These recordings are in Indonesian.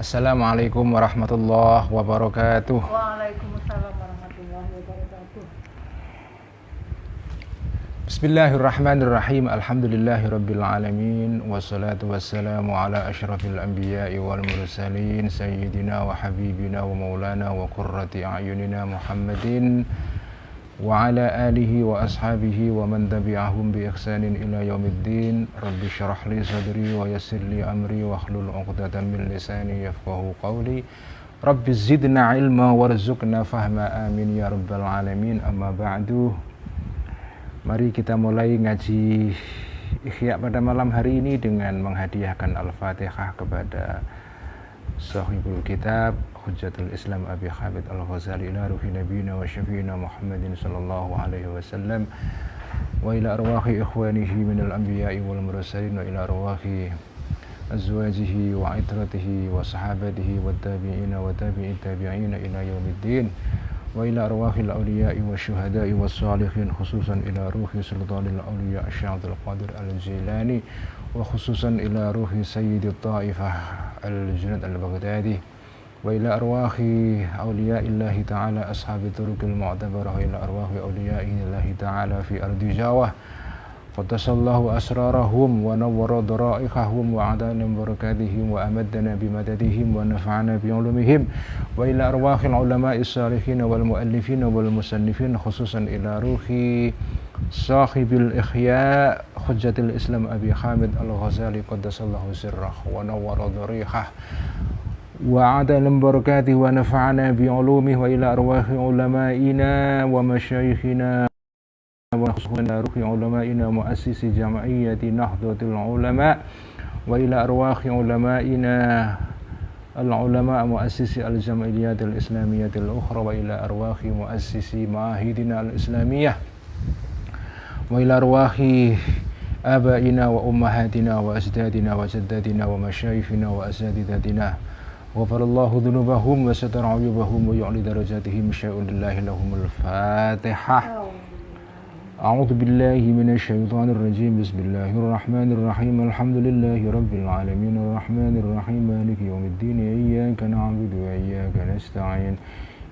Assalamualaikum warahmatullahi wabarakatuh. Waalaikumsalam warahmatullahi wabarakatuh. Bismillahirrahmanirrahim. Alhamdulillahirabbil alamin wassalatu wassalamu ala asyrafil anbiya'i wal mursalin sayyidina wa habibina wa maulana wa qurrati a'yunina Muhammadin wa ala alihi wa ashabihi wa man tabi'ahum bi ihsanin ila yaumiddin. Rabbi syrah li sadri wa yassir li amri wa hlul 'uqdatam min lisani yafqahu qawli. Rabbi zidna ilma warzuqna fahma, amin ya rabbal alamin. Amma ba'du. Mari kita mulai ngaji Ihya pada malam hari ini dengan menghadiahkan Al-Fatihah kepada sahibul kitab Hujjatul Islam Abi Hamid Al-Ghazali ila ruhi nabiyina wa syafiina Muhammadin sallallahu alaihi wasallam wa ila arwahi ikhwanihi minal anbiya'i wal mursalin wa ila arwahi azwajihi wa itratihi wa sahabatihi wa tabi'ina wa tabi'i tabi'ina ila yaumiddin wa ila arwahil awliya'i wa syuhada'i wa salihin, khususan ila ruhi sultanil awliya' Syaikhul Qadir Al-Jilani wa khususan ila ruhi sayyidit ta'ifah Al-Junaid Al-Baghdadi wa ila arwahi awliya'illahi ta'ala ashabi turukil mu'tabarah wa ila arwahi awliya'illahi ta'ala fi ardi Jawa qaddasallahu asrarahum wa nawwara dara'iqahum wa adana barakatihim wa amaddana bimadadihim wa nafa'ana bi'ulumihim wa ila arwahil ulama'is salihin wal muallifin wal musannifin, khususan ila ruhi sahibil ihya Hujjatul Islam Abi Hamid Al-Ghazali qaddasallahu sirrah wa nawwara dariqah wa adana barakatihi wa nafa'ana bi'ulumihi wa ila arwahi ulama'ina wa masyayikhina wa khususan ruhi ulama'ina muassisi jam'iyyati Nahdlatul Ulama wa ila arwahi ulama'ina al-ulama muassisi al-jam'iyyatil islamiyyatil ukhra wa ila arwahi muassisi ma'ahidina al-islamiyah wa ila arwahi abaina wa ummahatina wa ajdadina wa jaddadina wa masyayikhina wa asatidatina ghafarallahu dhunubahum wa satara 'uyubahum wa yu'li darajatihim syai'un lillahi lahumul Fatihah. A'udzu billahi minasy syaithanir rajim. Bismillahirrahmanirrahim. Alhamdulillahi rabbil alamin arrahmanir rahim maliki yaumiddin iyyaka na'budu wa iyyaka nasta'in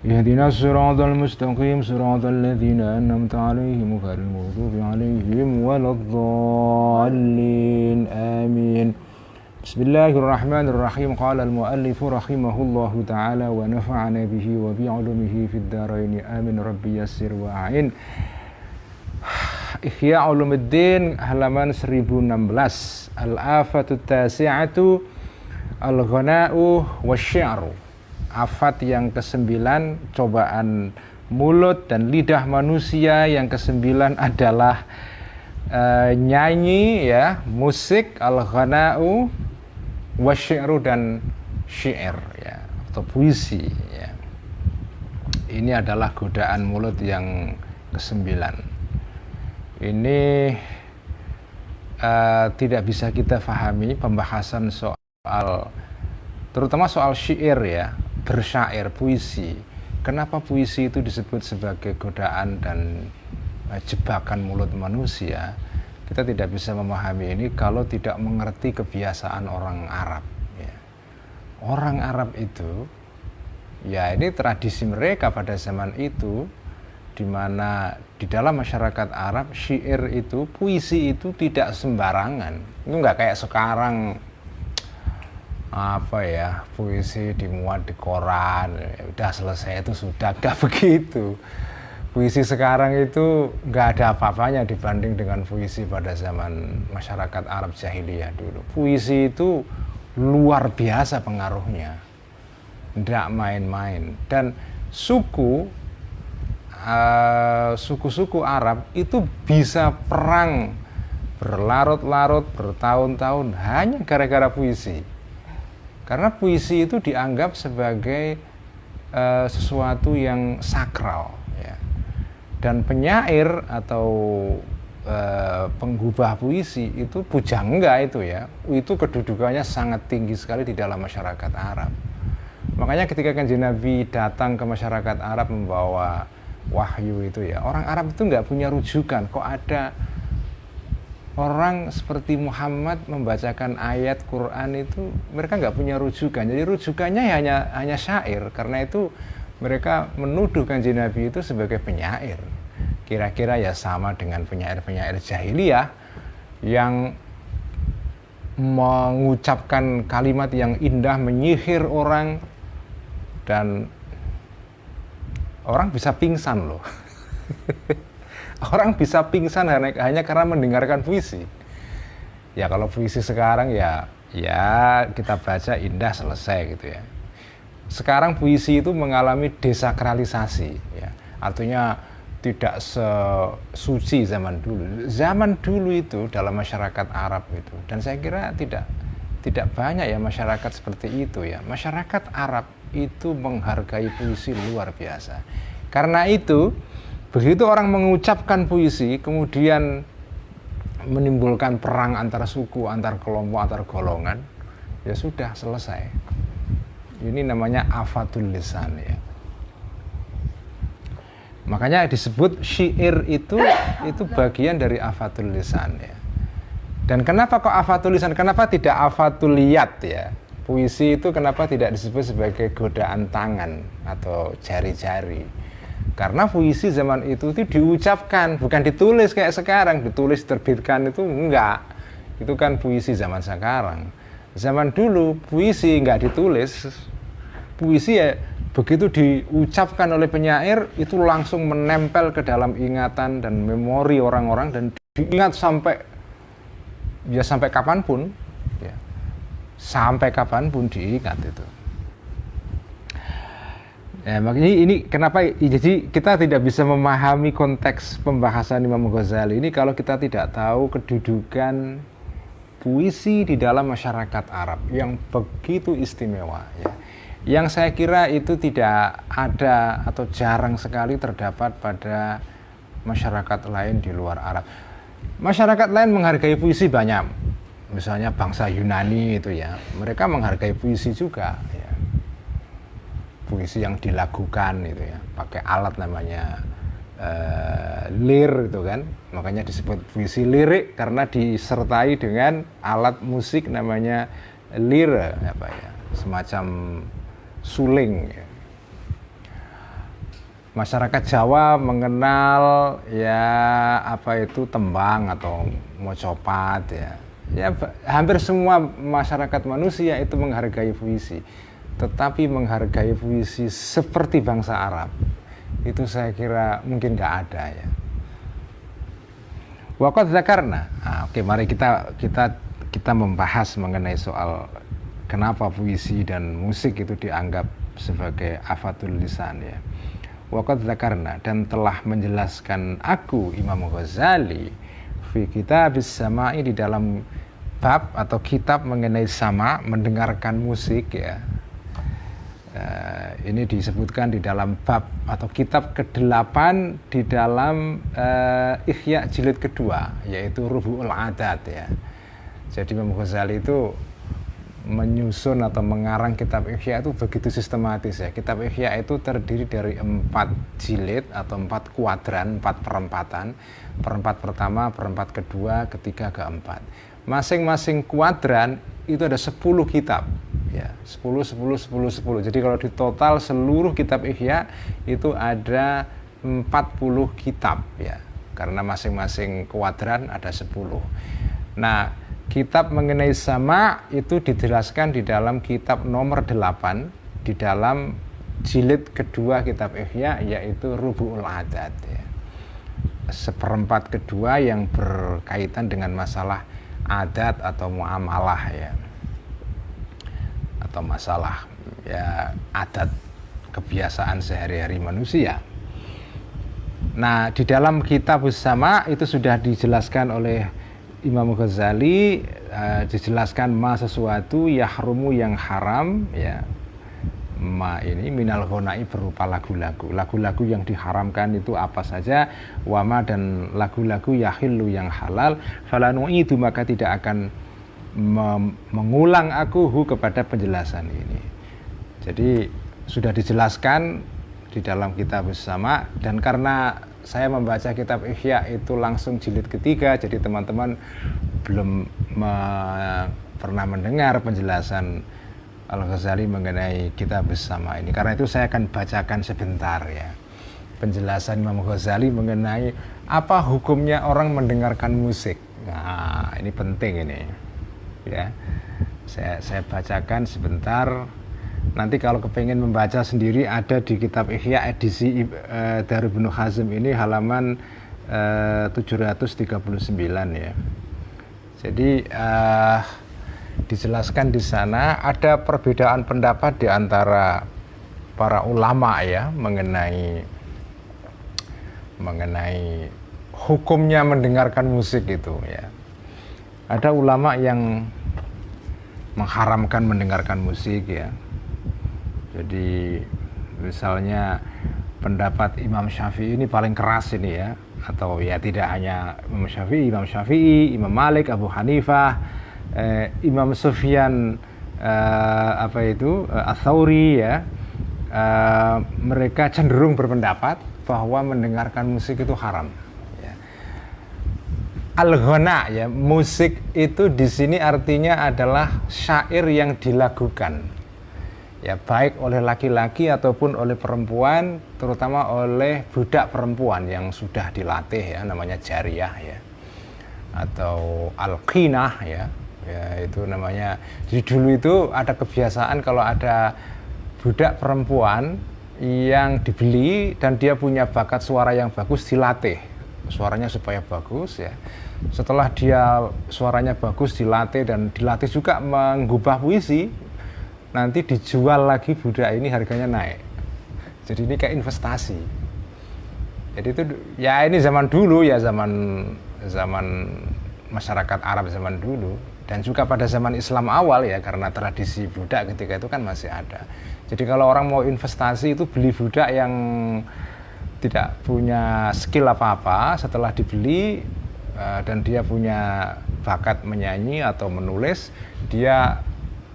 ihdinas siratal mustaqim siratal ladzina an'amta 'alaihim ghairil maghdubi 'alaihim waladdallin. Amin. Bismillahirrahmanirrahim. Qala al-muallifu rahimahullahu ta'ala wa nafa'ana bihi wa bi'ulumihi fid dharain amin. Rabbi yassir wa a'in. Ihya Ulumuddin halaman 1016. Al-afatut tasi'atu al-ghana'u wasyi'ru. Afat yang ke-9, cobaan mulut dan lidah manusia. Yang ke-9 adalah nyanyi, ya, musik, al-ghana'u wasyi'ru, dan syair, ya, atau puisi, ya. Ini adalah godaan mulut yang ke-9. Ini tidak bisa kita fahami pembahasan soal, terutama soal syair, ya, bersyair, puisi. Kenapa puisi itu disebut sebagai godaan dan jebakan mulut manusia? Kita tidak bisa memahami ini kalau tidak mengerti kebiasaan orang Arab, ya. Orang Arab itu, ya, ini tradisi mereka pada zaman itu, di mana di dalam masyarakat Arab syair itu, puisi itu tidak sembarangan. Itu nggak kayak sekarang, apa ya, puisi dimuat di koran, udah selesai itu sudah, nggak begitu. Puisi sekarang itu nggak ada apa-apanya dibanding dengan puisi pada zaman masyarakat Arab jahiliyah dulu. Puisi itu luar biasa pengaruhnya, nggak main-main. Dan suku-suku Arab itu bisa perang berlarut-larut, bertahun-tahun hanya gara-gara puisi. Karena puisi itu dianggap sebagai sesuatu yang sakral, ya. Dan penyair atau penggubah puisi itu pujangga itu, ya, itu kedudukannya sangat tinggi sekali di dalam masyarakat Arab. Makanya ketika Kanjeng Nabi datang ke masyarakat Arab membawa wahyu itu, ya, orang Arab itu nggak punya rujukan. Kok ada orang seperti Muhammad membacakan ayat Quran itu mereka nggak punya rujukan. Jadi rujukannya hanya syair. Karena itu mereka menuduh Kanjeng Nabi itu sebagai penyair. Kira-kira ya sama dengan penyair-penyair jahiliyah yang mengucapkan kalimat yang indah, menyihir orang, dan orang bisa pingsan loh. Orang bisa pingsan hanya karena mendengarkan puisi. Ya kalau puisi sekarang ya kita baca indah selesai gitu ya. Sekarang puisi itu mengalami desakralisasi ya. Artinya tidak sesuci zaman dulu. Zaman dulu itu dalam masyarakat Arab itu, dan saya kira tidak banyak ya masyarakat seperti itu ya. Masyarakat Arab itu menghargai puisi luar biasa. Karena itu begitu orang mengucapkan puisi kemudian menimbulkan perang antar suku, antar kelompok, antar golongan, ya sudah selesai. Ini namanya afatul lisan ya. Makanya disebut syair itu bagian dari afatul lisan ya. Dan kenapa kok afatul lisan? Kenapa tidak afatul liyat ya? Puisi itu kenapa tidak disebut sebagai godaan tangan atau jari-jari? Karena puisi zaman itu diucapkan, bukan ditulis kayak sekarang, ditulis terbitkan itu enggak. Itu kan puisi zaman sekarang. Zaman dulu puisi enggak ditulis. Puisi ya begitu diucapkan oleh penyair itu langsung menempel ke dalam ingatan dan memori orang-orang dan diingat sampai kapanpun ya. Sampai kapanpun diingat itu. Ya, makanya ini kenapa jadi kita tidak bisa memahami konteks pembahasan Imam Ghazali ini kalau kita tidak tahu kedudukan puisi di dalam masyarakat Arab yang begitu istimewa ya. Yang saya kira itu tidak ada atau jarang sekali terdapat pada masyarakat lain di luar Arab. Masyarakat lain menghargai puisi banyak. Misalnya bangsa Yunani itu ya, mereka menghargai puisi juga ya. Puisi yang dilagukan itu ya, pakai alat namanya lir itu kan. Makanya disebut puisi lirik karena disertai dengan alat musik namanya lire apa ya, semacam suling ya. Masyarakat Jawa mengenal ya apa itu tembang atau mocopat ya. Ya hampir semua masyarakat manusia itu menghargai puisi. Tetapi menghargai puisi seperti bangsa Arab itu saya kira mungkin nggak ada ya. Waqad dzakarna. Oke, mari kita membahas mengenai soal kenapa puisi dan musik itu dianggap sebagai afatul lisan ya. Waqad dzakarna, dan telah menjelaskan aku Imam Ghazali fi kitabis sama'i, di dalam bab atau kitab mengenai sama, mendengarkan musik ya. Ini disebutkan di dalam bab atau kitab ke-8 di dalam Ihya jilid kedua, yaitu Rubu'ul Adat ya. Jadi Imam Ghazali itu menyusun atau mengarang kitab Ihya itu begitu sistematis ya. Kitab Ihya itu terdiri dari 4 jilid atau 4 kuadran, 4 perempatan. Perempat pertama, perempat kedua, ketiga, keempat. Masing-masing kuadran itu ada 10 kitab ya, 10. Jadi kalau di total seluruh kitab Ihya itu ada 40 kitab ya. Karena masing-masing kuadran ada 10. Nah, kitab mengenai sama itu dijelaskan di dalam kitab nomor 8 di dalam jilid kedua kitab Ihya, yaitu Rubu'ul Adat ya. Seperempat kedua yang berkaitan dengan masalah adat atau muamalah ya, atau masalah ya adat kebiasaan sehari-hari manusia. Nah, di dalam kitab Sama itu sudah dijelaskan oleh Imam Ghazali, dijelaskan sesuatu yahrumu yang haram ya. Ini minal ghonai berupa lagu-lagu yang diharamkan itu apa saja, wama dan lagu-lagu yahillu yang halal, falanui itu maka tidak akan mengulang aku kepada penjelasan ini. Jadi sudah dijelaskan di dalam kitab Sama, dan karena saya membaca kitab Ihya itu langsung jilid ketiga, jadi teman-teman belum pernah mendengar penjelasan Al-Ghazali mengenai kitab bersama ini. Karena itu saya akan bacakan sebentar ya penjelasan Imam Ghazali mengenai apa hukumnya orang mendengarkan musik. Nah, ini penting ini ya. Saya bacakan sebentar. Nanti kalau kepengen membaca sendiri ada di kitab Ihya edisi dari Ibnu Hazm ini halaman 739 ya. Jadi dijelaskan di sana ada perbedaan pendapat di antara para ulama ya mengenai hukumnya mendengarkan musik itu ya. Ada ulama yang mengharamkan mendengarkan musik ya. Jadi misalnya pendapat Imam Syafi'i ini paling keras ini ya, atau ya tidak hanya Imam Syafi'i, Imam Malik, Abu Hanifah, Imam Sufyan Ats-Tsauri ya, mereka cenderung berpendapat bahwa mendengarkan musik itu haram. Ya. Al-ghana ya, musik itu di sini artinya adalah syair yang dilakukan. Ya, baik oleh laki-laki ataupun oleh perempuan, terutama oleh budak perempuan yang sudah dilatih ya, namanya jariyah ya, atau al-qinah ya, itu namanya. Jadi dulu itu ada kebiasaan kalau ada budak perempuan yang dibeli dan dia punya bakat suara yang bagus, dilatih suaranya supaya bagus ya. Setelah dia suaranya bagus, dilatih dan dilatih juga menggubah puisi, nanti dijual lagi budak ini, harganya naik. Jadi ini kayak investasi. Jadi itu ya, ini zaman dulu ya, zaman masyarakat Arab zaman dulu, dan juga pada zaman Islam awal ya, karena tradisi budak ketika itu kan masih ada. Jadi kalau orang mau investasi itu beli budak yang tidak punya skill apa-apa, setelah dibeli dan dia punya bakat menyanyi atau menulis, dia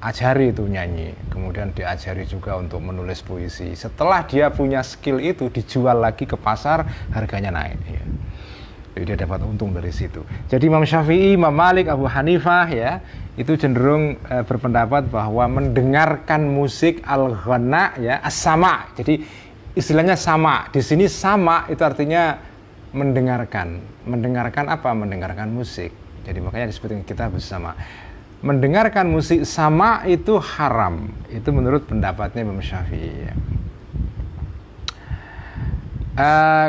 ajari itu nyanyi, kemudian diajari juga untuk menulis puisi. Setelah dia punya skill itu, dijual lagi ke pasar, harganya naik ya. Jadi dia dapat untung dari situ. Jadi Imam Syafi'i, Imam Malik, Abu Hanifah ya, itu cenderung berpendapat bahwa mendengarkan musik al-ghana ya, as-sama. Jadi istilahnya sama. Di sini sama itu artinya mendengarkan. Mendengarkan apa? Mendengarkan musik. Jadi makanya disebut kita bersama. Mendengarkan musik sama itu haram. Itu menurut pendapatnya Imam Syafi'i ya.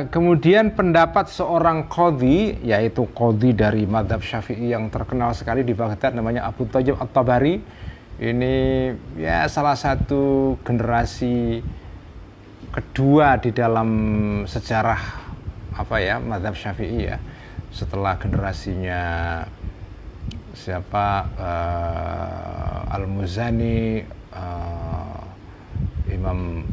Kemudian pendapat seorang qadhi, yaitu qadhi dari mazhab Syafi'i yang terkenal sekali di Baghdad, namanya Abu Thayyib At-Tabari. Ini ya salah satu generasi kedua di dalam sejarah mazhab Syafi'i ya. Setelah generasinya Al-Muzani, Imam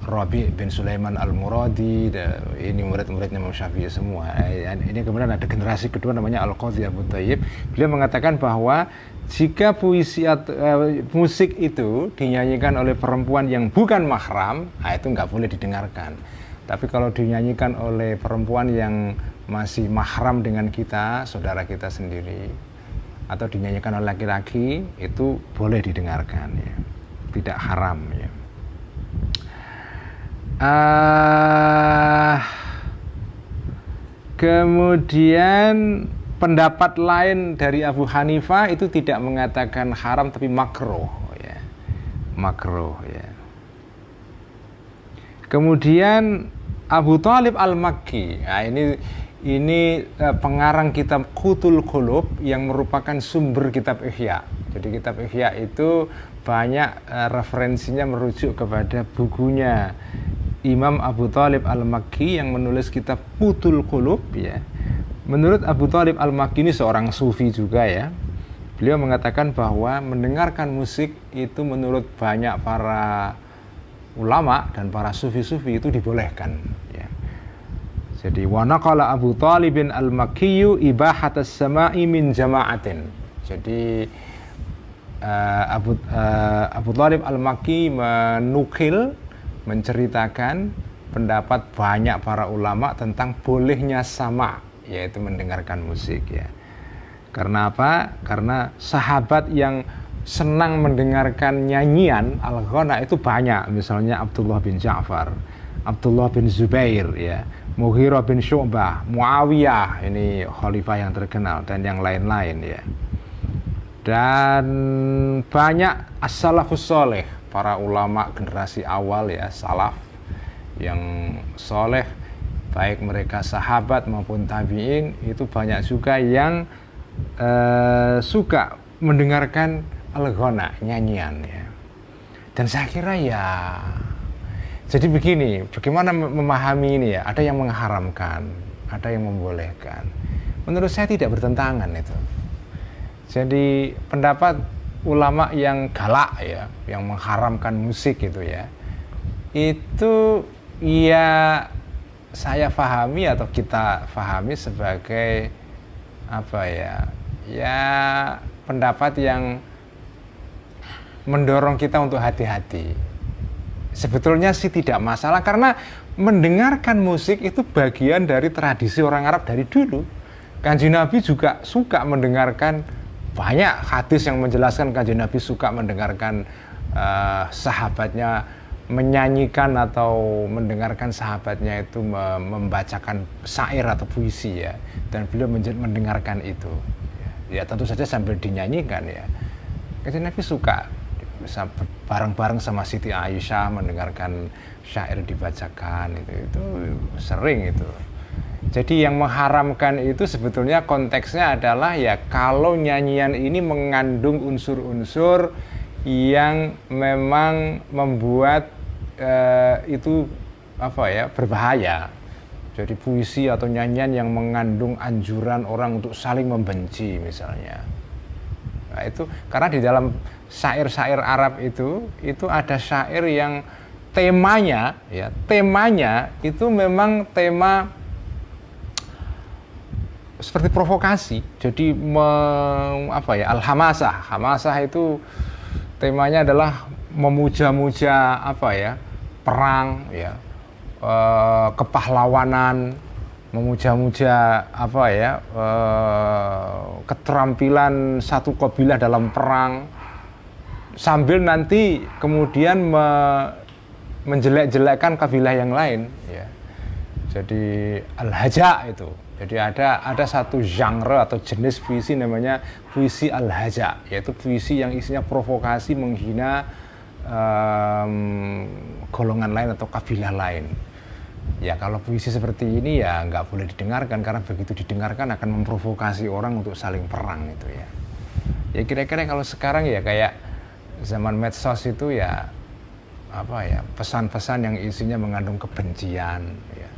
Rabi' bin Sulaiman Al-Muradi, ini murid-muridnya Imam Syafi'i semua. Ini kemudian ada generasi kedua namanya Al-Qadhi Abu Thayyib. Beliau mengatakan bahwa jika puisi musik itu dinyanyikan oleh perempuan yang bukan mahram, itu nggak boleh didengarkan. Tapi kalau dinyanyikan oleh perempuan yang masih mahram dengan kita, saudara kita sendiri, atau dinyanyikan oleh laki-laki, itu boleh didengarkan ya, tidak haram ya. Kemudian pendapat lain dari Abu Hanifah itu tidak mengatakan haram tapi makruh ya, makruh ya. Kemudian Abu Thalib Al-Makki, nah ini pengarang kitab Qutul Qulub yang merupakan sumber kitab Ihya. Jadi kitab Ihya itu banyak referensinya merujuk kepada bukunya Imam Abu Thalib Al-Makki yang menulis kitab Qutul Qulub ya. Menurut Abu Thalib Al-Makki ini seorang sufi juga ya. Beliau mengatakan bahwa mendengarkan musik itu menurut banyak para ulama dan para sufi-sufi itu dibolehkan ya. Jadi wa naqala Abu Thalib Al-Makki ibahat as-sama'i min jama'atin. Jadi Abu Thalib Al-Makki menukil, menceritakan pendapat banyak para ulama tentang bolehnya sama, yaitu mendengarkan musik ya. Karena apa? Karena sahabat yang senang mendengarkan nyanyian al-ghana itu banyak. Misalnya Abdullah bin Ja'far, Abdullah bin Zubair ya, Mughirah bin Syu'bah, Muawiyah, ini khalifah yang terkenal, dan yang lain-lain ya. Dan banyak as-salafus soleh, para ulama generasi awal ya, salaf yang soleh, baik mereka sahabat maupun tabi'in, itu banyak juga yang suka mendengarkan al-ghana, nyanyian ya. Dan saya kira ya, jadi begini, bagaimana memahami ini ya? Ada yang mengharamkan, ada yang membolehkan. Menurut saya tidak bertentangan itu. Jadi pendapat ulama yang galak ya, yang mengharamkan musik itu ya, itu ya saya pahami atau kita pahami sebagai apa ya, ya pendapat yang mendorong kita untuk hati-hati. Sebetulnya sih tidak masalah, karena mendengarkan musik itu bagian dari tradisi orang Arab dari dulu. Kanjeng Nabi juga suka mendengarkan, banyak hadis yang menjelaskan Kanjeng Nabi suka mendengarkan sahabatnya menyanyikan atau mendengarkan sahabatnya itu membacakan syair atau puisi ya, dan beliau mendengarkan itu ya, tentu saja sambil dinyanyikan ya. Kanjeng Nabi suka bareng-bareng sama Siti Aisyah mendengarkan syair dibacakan, itu sering itu. Jadi yang mengharamkan itu sebetulnya konteksnya adalah ya kalau nyanyian ini mengandung unsur-unsur yang memang membuat itu apa ya, berbahaya. Jadi puisi atau nyanyian yang mengandung anjuran orang untuk saling membenci misalnya. Nah, itu karena di dalam syair-syair Arab itu ada syair yang temanya itu memang tema seperti provokasi. Jadi Hamasah itu temanya adalah memuja-muja perang ya, kepahlawanan, memuja-muja keterampilan satu kabilah dalam perang, sambil nanti kemudian menjelek-jelekkan kabilah yang lain ya. Jadi al-haja itu. Jadi ada satu genre atau jenis puisi namanya puisi al-haja, yaitu puisi yang isinya provokasi, menghina golongan lain atau kabilah lain. Ya kalau puisi seperti ini ya nggak boleh didengarkan, karena begitu didengarkan akan memprovokasi orang untuk saling perang itu ya. Ya kira-kira kalau sekarang ya kayak zaman medsos itu ya pesan-pesan yang isinya mengandung kebencian ya,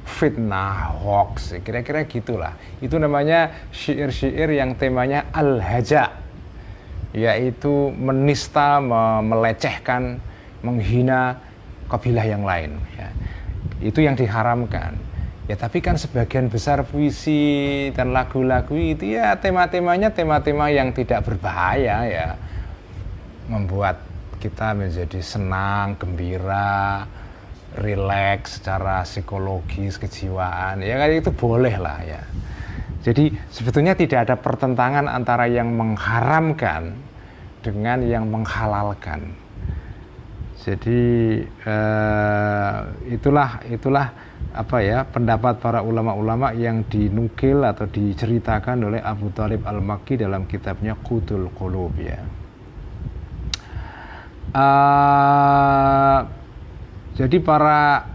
fitnah, hoax, kira-kira gitulah. Itu namanya syair-syair yang temanya al-haja, yaitu menista, melecehkan, menghina kabilah yang lain ya. Itu yang diharamkan ya. Tapi kan sebagian besar puisi dan lagu-lagu itu ya tema-temanya tema-tema yang tidak berbahaya ya, membuat kita menjadi senang, gembira, rileks secara psikologis, kejiwaan ya, kan itu boleh lah ya. Jadi sebetulnya tidak ada pertentangan antara yang mengharamkan dengan yang menghalalkan. Jadi itulah pendapat para ulama-ulama yang dinukil atau diceritakan oleh Abu Thalib Al-Makki dalam kitabnya Qutul Qulub ya. Jadi para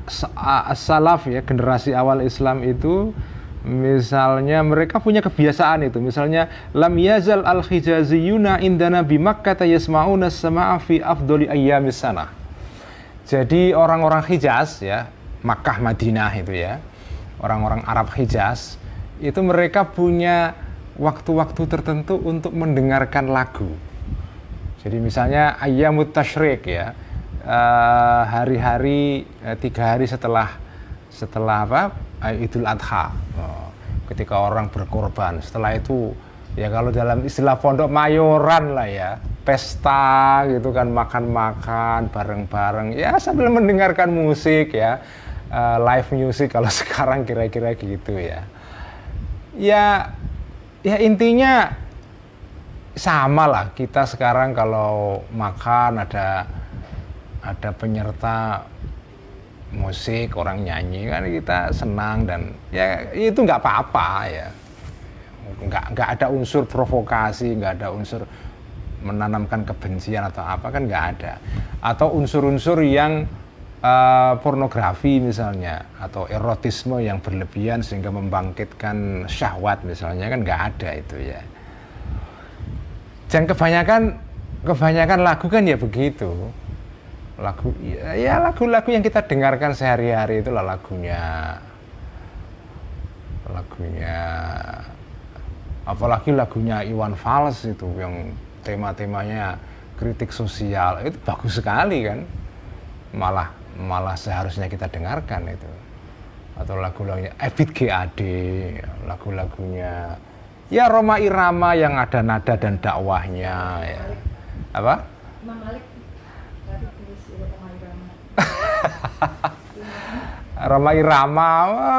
salaf ya, generasi awal Islam itu misalnya mereka punya kebiasaan itu, misalnya lam yazal al-hijaziyuna indana bi Makkah yasma'una as-sama'a fi afdali ayyamis sanah. Jadi orang-orang Hijaz ya, Makkah Madinah itu ya, orang-orang Arab Hijaz itu mereka punya waktu-waktu tertentu untuk mendengarkan lagu. Jadi misalnya ayyamut tasyrik ya, hari-hari 3 hari setelah Idul Adha, ketika orang berkorban. Setelah itu ya kalau dalam istilah pondok mayoran lah ya, pesta gitu kan, makan-makan bareng-bareng ya sambil mendengarkan musik ya, live music kalau sekarang kira-kira gitu ya. Ya intinya sama lah, kita sekarang kalau makan ada penyerta musik, orang nyanyi kan kita senang, dan ya itu nggak apa-apa ya. Nggak ada unsur provokasi, nggak ada unsur menanamkan kebencian atau apa, kan nggak ada. Atau unsur-unsur yang pornografi misalnya, atau erotisme yang berlebihan sehingga membangkitkan syahwat misalnya, kan nggak ada itu ya. Dan kebanyakan lagu kan ya begitu. Lagu-lagu yang kita dengarkan sehari-hari itulah lagunya apalagi lagunya Iwan Fals itu yang tema-temanya kritik sosial, itu bagus sekali kan, malah seharusnya kita dengarkan itu. Atau lagu-lagunya Ebit GAD, lagunya ya Rhoma Irama yang ada nada dan dakwahnya ya. Apa? Imam Malik tadi tulis Rhoma Irama. Rhoma Irama,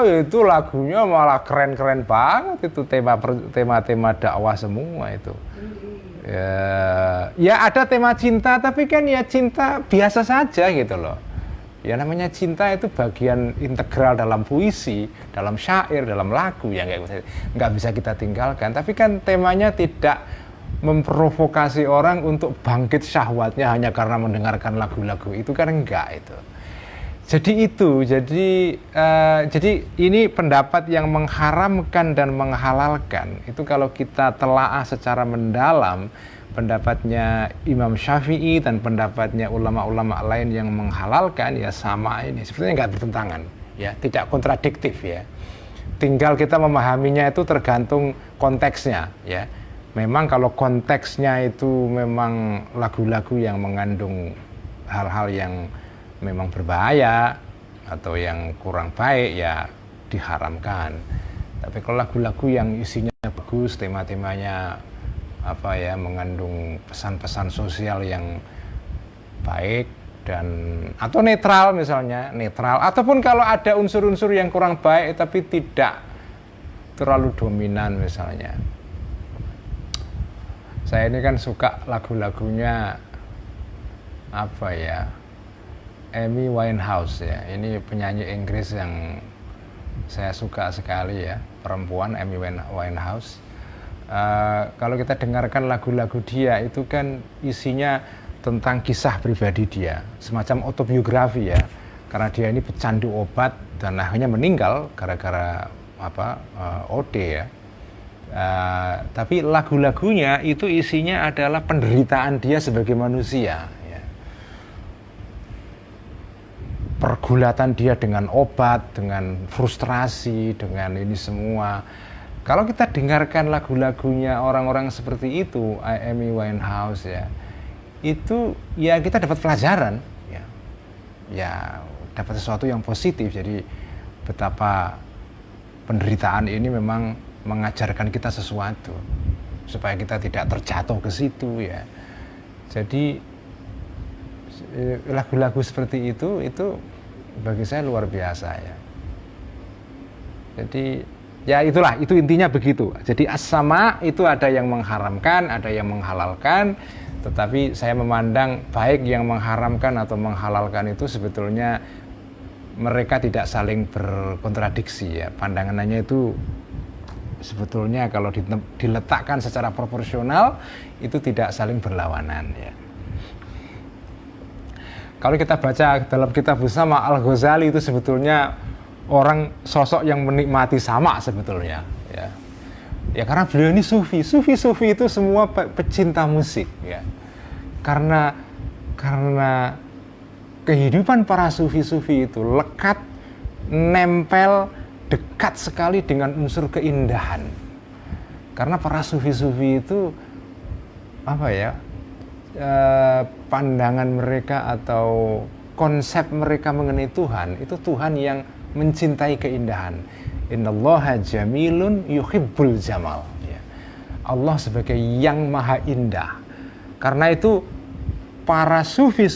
itu lagunya malah keren-keren banget, itu tema-tema dakwah semua itu. Ya ada tema cinta, tapi kan ya cinta biasa saja gitu loh. Ya namanya cinta itu bagian integral dalam puisi, dalam syair, dalam lagu yang nggak bisa kita tinggalkan. Tapi kan temanya tidak memprovokasi orang untuk bangkit syahwatnya hanya karena mendengarkan lagu-lagu itu, kan enggak itu. Jadi ini pendapat yang mengharamkan dan menghalalkan itu, kalau kita telaah secara mendalam pendapatnya Imam Syafi'i dan pendapatnya ulama-ulama lain yang menghalalkan, ya sama ini sebetulnya nggak bertentangan ya, tidak kontradiktif ya. Tinggal kita memahaminya itu tergantung konteksnya ya. Memang kalau konteksnya itu memang lagu-lagu yang mengandung hal-hal yang memang berbahaya atau yang kurang baik, ya diharamkan. Tapi kalau lagu-lagu yang isinya bagus, tema-temanya mengandung pesan-pesan sosial yang baik dan atau netral misalnya, ataupun kalau ada unsur-unsur yang kurang baik tapi tidak terlalu dominan misalnya. Saya ini kan suka lagu-lagunya Amy Winehouse ya. Ini penyanyi Inggris yang saya suka sekali ya, perempuan, Amy Winehouse. Kalau kita dengarkan lagu-lagu dia itu kan isinya tentang kisah pribadi dia, semacam autobiografi ya. Karena dia ini pecandu obat dan akhirnya meninggal gara-gara OD ya. Tapi lagu-lagunya itu isinya adalah penderitaan dia sebagai manusia. Pergulatan dia dengan obat, dengan frustrasi, dengan ini semua. Kalau kita dengarkan lagu-lagunya orang-orang seperti itu, Amy Winehouse ya, itu ya kita dapat pelajaran, ya dapat sesuatu yang positif. Jadi betapa penderitaan ini memang mengajarkan kita sesuatu supaya kita tidak terjatuh ke situ ya. Jadi lagu-lagu seperti itu bagi saya luar biasa ya. Jadi ya itulah, itu intinya begitu. Jadi as-sama itu ada yang mengharamkan, ada yang menghalalkan, tetapi saya memandang baik yang mengharamkan atau menghalalkan itu sebetulnya mereka tidak saling berkontradiksi ya. Pandangannya itu sebetulnya kalau diletakkan secara proporsional itu tidak saling berlawanan ya. Kalau kita baca dalam kitab bersama Al-Ghazali itu sebetulnya orang sosok yang menikmati sama sebetulnya ya. Ya karena beliau ini sufi itu semua pecinta musik ya. Karena kehidupan para sufi itu lekat, nempel, dekat sekali dengan unsur keindahan. Karena para sufi itu pandangan mereka atau konsep mereka mengenai Tuhan itu Tuhan yang mencintai keindahan. Innallaha jamilun yuhibbul jamal ya. Allah sebagai yang maha indah. Karena itu para sufi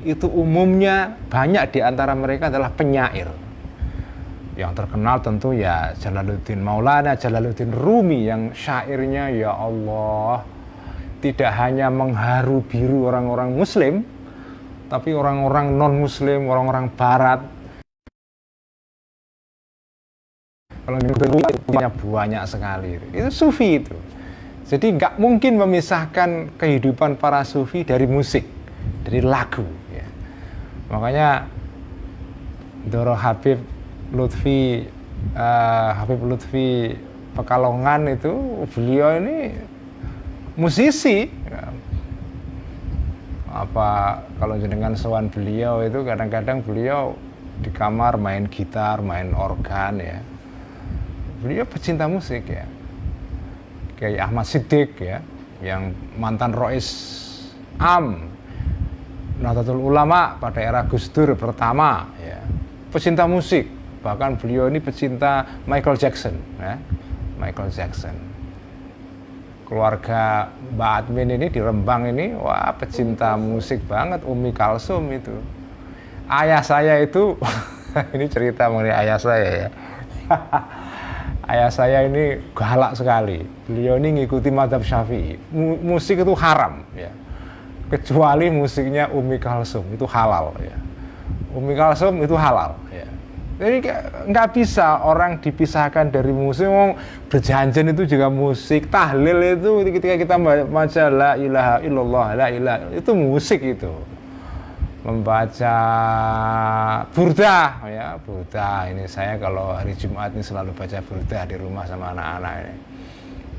itu umumnya banyak di antara mereka adalah penyair Yang terkenal tentu ya Jalaluddin Maulana Jalaluddin Rumi yang syairnya ya Allah tidak hanya mengharu biru orang-orang muslim, tapi orang-orang non-muslim, orang-orang barat. Kalau punya banyak sekali. Itu sufi itu. Jadi nggak mungkin memisahkan kehidupan para sufi dari musik, dari lagu. Ya. Makanya Doro Habib Lutfi Pekalongan itu beliau ini musisi. Apa kalau jenengan sowan beliau itu kadang-kadang beliau di kamar main gitar, main organ ya. Beliau pecinta musik ya. Kayak Ahmad Siddiq ya, yang mantan Rois Am Nahdlatul Ulama pada era Gus Dur pertama ya. Pecinta musik. Bahkan beliau ini pecinta Michael Jackson ya. Michael Jackson. Keluarga Mbak Admin ini di Rembang ini wah pecinta musik banget. Umi Kalsum itu. Ayah saya itu ini cerita mengenai ayah saya ya. Ayah saya ini galak sekali. Beliau ini ngikuti mazhab Syafi'i. Musik itu haram ya. Kecuali musiknya Umi Kalsum itu halal ya. Umi Kalsum itu halal ya. Jadi nggak bisa orang dipisahkan dari musik. Berjanjian itu juga musik. Tahlil itu ketika kita baca la ilaha illallah, la ilaha, itu musik itu. Membaca burdah ya, burdah ini saya kalau hari Jumat ini selalu baca burdah di rumah sama anak-anak ini.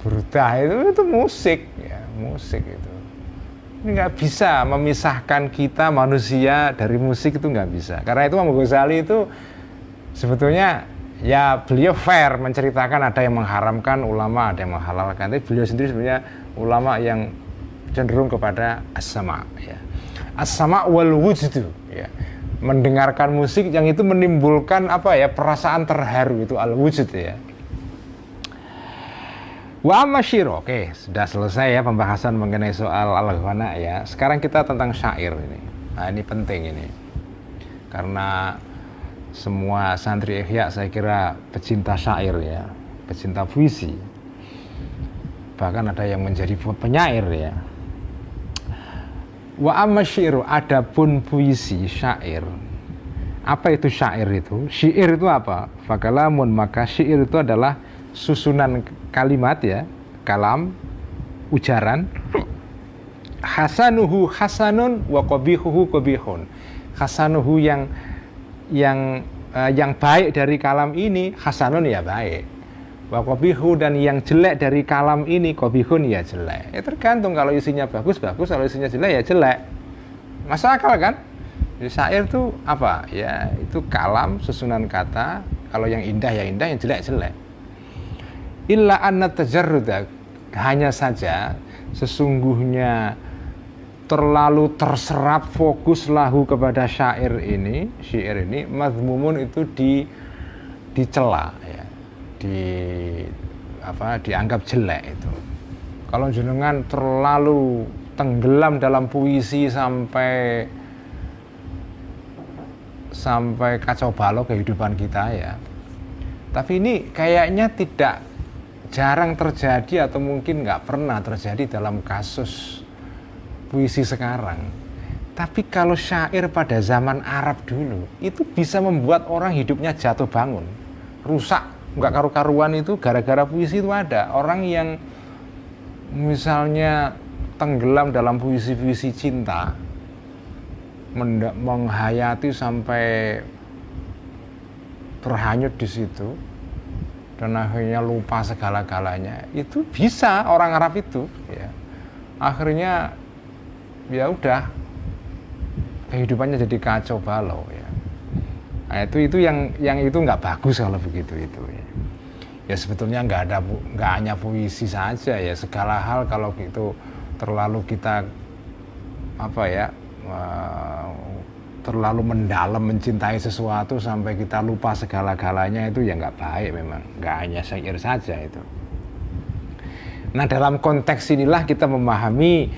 Burdah itu musik ya, musik itu. Ini nggak bisa memisahkan kita manusia dari musik, itu nggak bisa. Karena itu Imam Ghazali itu sebetulnya ya beliau fair menceritakan ada yang mengharamkan, ulama ada yang menghalalkan. Tapi beliau sendiri sebenarnya ulama yang cenderung kepada as-sama ya. As-sama wal wujdu ya. Mendengarkan musik yang itu menimbulkan apa ya, perasaan terharu, itu al-wujud ya. Wa ammasyiro. Oke, sudah selesai ya pembahasan mengenai soal al-ghana ya. Sekarang kita tentang syair ini. Nah, ini penting ini. Karena semua santri Ihya saya kira pecinta syair ya, pecinta puisi. Bahkan ada yang menjadi penyair ya. Wa ammasyiro, adapun puisi syair. Apa itu syair itu? Syair itu apa? Fakalamun, maka syair itu adalah susunan kalimat ya, kalam, ujaran. Hasanuhu hasanun wa qabihuhu qabihun. Hasanuhu yang baik dari kalam ini, hasanun ya baik. Wa qabihu, dan yang jelek dari kalam ini, qabihun ya jelek. Ya tergantung, kalau isinya bagus, kalau isinya jelek ya jelek. Masuk akal kan? Jadi syair itu apa? Ya itu kalam, susunan kata. Kalau yang indah ya indah, yang jelek jelek. Illa anna tajarruda, hanya saja sesungguhnya terlalu terserap fokus lahu kepada syair ini, mazmumun itu dicela ya, dianggap jelek itu. Kalau jenengan terlalu tenggelam dalam puisi sampai kacau balau kehidupan kita ya. Tapi ini kayaknya jarang terjadi, atau mungkin nggak pernah terjadi dalam kasus puisi sekarang. Tapi kalau syair pada zaman Arab dulu itu bisa membuat orang hidupnya jatuh bangun, rusak, nggak karu-karuan. Itu gara-gara puisi itu ada orang yang misalnya tenggelam dalam puisi-puisi cinta, menghayati sampai terhanyut di situ, dan akhirnya lupa segala-galanya. Itu bisa orang Arab itu ya. Akhirnya ya udah kehidupannya jadi kacau balau ya. Nah, itu yang itu nggak bagus kalau begitu itu ya. Ya sebetulnya nggak hanya puisi saja ya, segala hal kalau gitu terlalu kita terlalu mendalam mencintai sesuatu sampai kita lupa segala-galanya, itu ya nggak baik memang. Nggak hanya syair saja itu. Nah, dalam konteks inilah kita memahami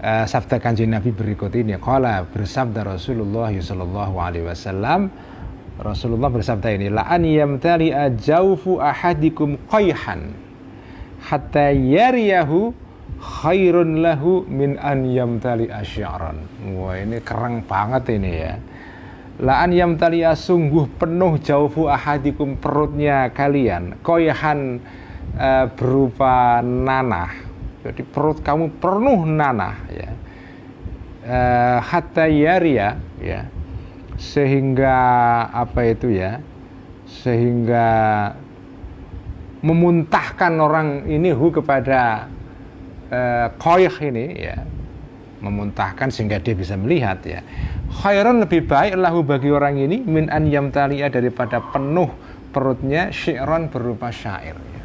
sabda Kanjeng Nabi berikut ini. Qala, bersabda Rasulullah sallallahu alaihi wasallam, Rasulullah bersabda ini, la an yamtali'a jawfu ahadikum qayhan hatta yariyahu khairun lahu min an yamtali'a syi'ran. Wah, ini keren banget ini ya. La an yamtali'a, sungguh penuh jawfu ahadikum, perutnya kalian, qayhan berupa nanah. Jadi perut kamu penuh nanah ya. Hatta yariya ya. Sehingga apa itu ya, sehingga memuntahkan orang ini kepada qaih ini ya, memuntahkan sehingga dia bisa melihat ya. Khairun, lebih baik lahu bagi orang ini, min an yamtali'a, daripada penuh perutnya syi'ran berupa syair ya.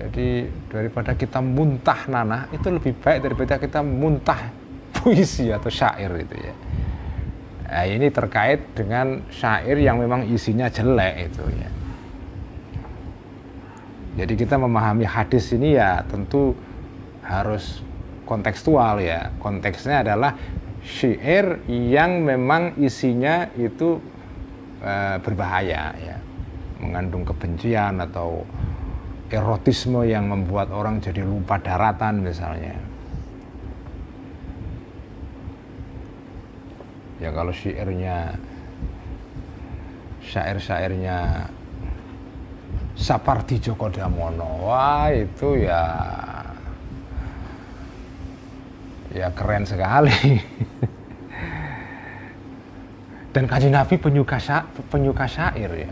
Jadi daripada kita muntah nanah, itu lebih baik daripada kita muntah puisi atau syair itu ya. Nah, ini terkait dengan syair yang memang isinya jelek itu ya. Jadi kita memahami hadis ini ya tentu harus kontekstual ya. Konteksnya adalah syair yang memang isinya itu berbahaya ya, mengandung kebencian atau erotisme yang membuat orang jadi lupa daratan misalnya. Ya kalau syair-syairnya Sapardi Djoko Damono, wah itu ya keren sekali. Dan Kanjeng Nabi penyuka syair ya,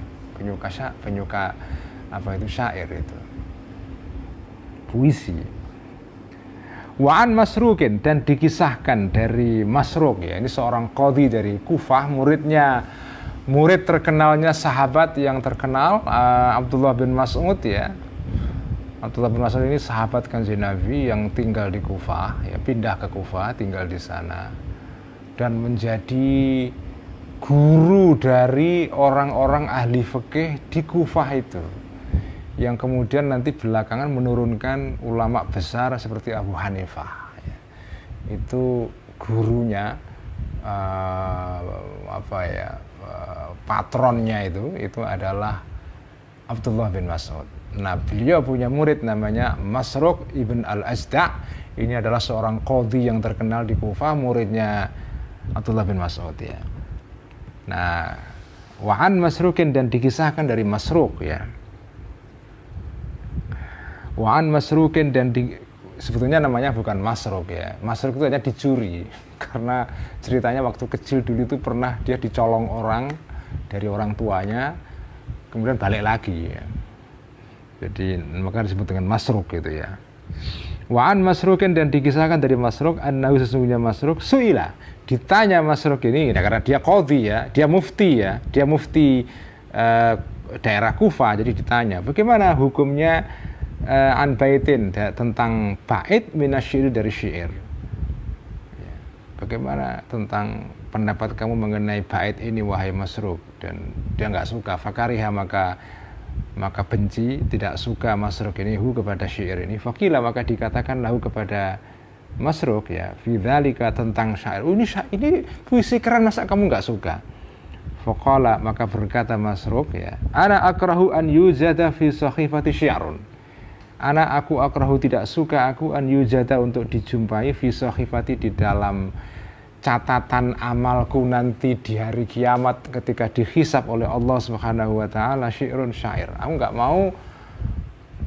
penyuka apa itu syair itu, puisi. Wa'an Masrukin, dan dikisahkan dari Masruk ya, ini seorang qadhi dari Kufah, murid terkenalnya sahabat yang terkenal Abdullah bin Mas'ud ya. Abdullah bin Mas'ud ini sahabat Kanjeng Nabi yang tinggal di Kufah ya, pindah ke Kufah, tinggal di sana dan menjadi guru dari orang-orang ahli fikih di Kufah itu, yang kemudian nanti belakangan menurunkan ulama besar seperti Abu Hanifah ya. Itu gurunya patronnya itu adalah Abdullah bin Mas'ud. Nah, beliau punya murid namanya Masruq ibn al-Azda'. Ini adalah seorang qadhi yang terkenal di Kufah, muridnya Abdullah bin Mas'ud ya. Nah, wa'an Masrukin, dan dikisahkan dari Masruq ya. Wa'an Masrukin, dan sebetulnya namanya bukan Masruq ya. Masruq itu hanya dicuri karena ceritanya waktu kecil dulu itu pernah dia dicolong orang dari orang tuanya, kemudian balik lagi ya. Jadi maka disebut dengan Masruq gitu ya. Wa'an Masrukin, dan dikisahkan dari Masruq, annahu, sesungguhnya Masruq, su'ila, ditanya Masruq ini nah, karena dia qadhi ya, dia mufti daerah Kufah, jadi ditanya bagaimana hukumnya an baitin, tentang bait minasyair, dari syair ya. Bagaimana tentang pendapat kamu mengenai bait ini wahai Masruq? Dan dia nggak suka, fakariha, maka benci, tidak suka Masruq ini kepada syair ini. Fakila, maka dikatakan lahu kepada Masruq ya, fi dzalika, tentang syair, ini puisi keren, masa kamu nggak suka? Faqala, maka berkata Masruq ya, ana akrahu an yuzada fi sakhifati syi'run. Aku akrahu, tidak suka aku, an yuzada, untuk dijumpai, fi sakhifati, di dalam catatan amalku nanti di hari kiamat ketika dihisab oleh Allah Subhanahu wa taala, syi'run, syair. Aku enggak mau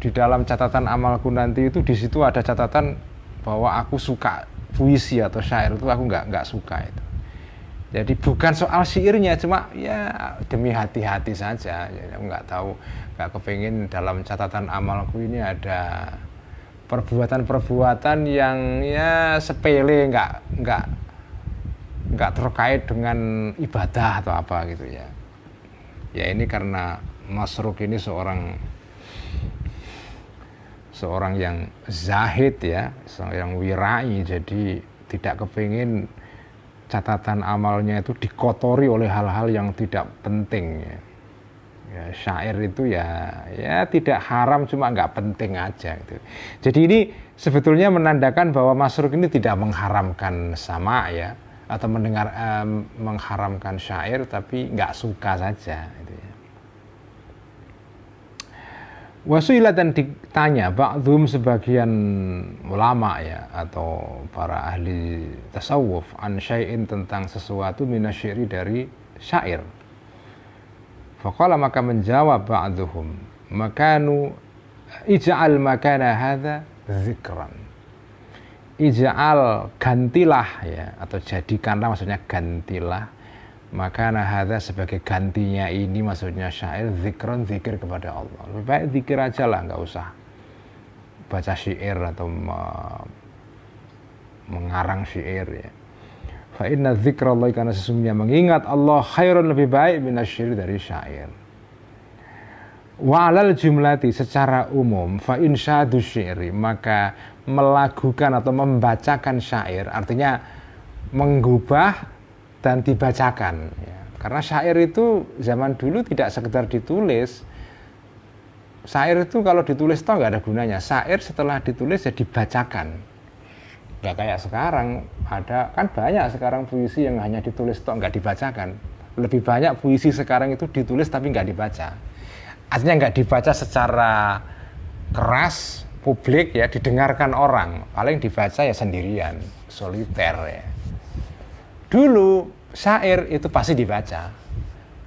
di dalam catatan amalku nanti itu, di situ ada catatan bahwa aku suka puisi atau syair, itu aku enggak suka itu. Jadi bukan soal syairnya, cuma ya demi hati-hati saja. Jadi aku enggak tahu, enggak kepengin dalam catatan amalku ini ada perbuatan-perbuatan yang ya sepele, enggak terkait dengan ibadah atau apa gitu ya. Ya ini karena Masruq ini seorang yang zahid ya, seorang yang wirai, jadi tidak kepingin catatan amalnya itu dikotori oleh hal-hal yang tidak penting ya. Ya, syair itu ya tidak haram, cuma nggak penting aja gitu. Jadi ini sebetulnya menandakan bahwa Masruq ini tidak mengharamkan sama ya, atau mendengar mengharamkan syair tapi nggak suka saja gitu ya. Wasuila, dan ditanya ba'dhum sebagian ulama ya atau para ahli tasawuf an syai'in tentang sesuatu minasyairi dari syair. Faqala, maka menjawab ba'dhum, makanu ij'al makana hadza dzikran. Ij'al, gantilah ya, atau jadikanlah, maksudnya gantilah, maka hadza sebagai gantinya ini, maksudnya syair, zikron, zikir kepada Allah. Lebih baik zikir aja lah, nggak usah baca syair atau mengarang syair ya. Fa inna dzikrallahi, karena sesungguhnya mengingat Allah, khairun, lebih baik, minasyair, dari syair. Wa alal jumlati, secara umum, fa insyadu syairi, maka melakukan atau membacakan syair, artinya menggubah dan dibacakan ya. Karena syair itu zaman dulu tidak sekedar ditulis. Syair itu kalau ditulis toh nggak ada gunanya. Syair setelah ditulis ya dibacakan. Nggak kayak sekarang, ada kan banyak sekarang puisi yang hanya ditulis toh nggak dibacakan. Lebih banyak puisi sekarang itu ditulis tapi nggak dibaca. Artinya nggak dibaca secara keras publik ya, didengarkan orang. Paling dibaca ya sendirian, soliter ya. Dulu syair itu pasti dibaca.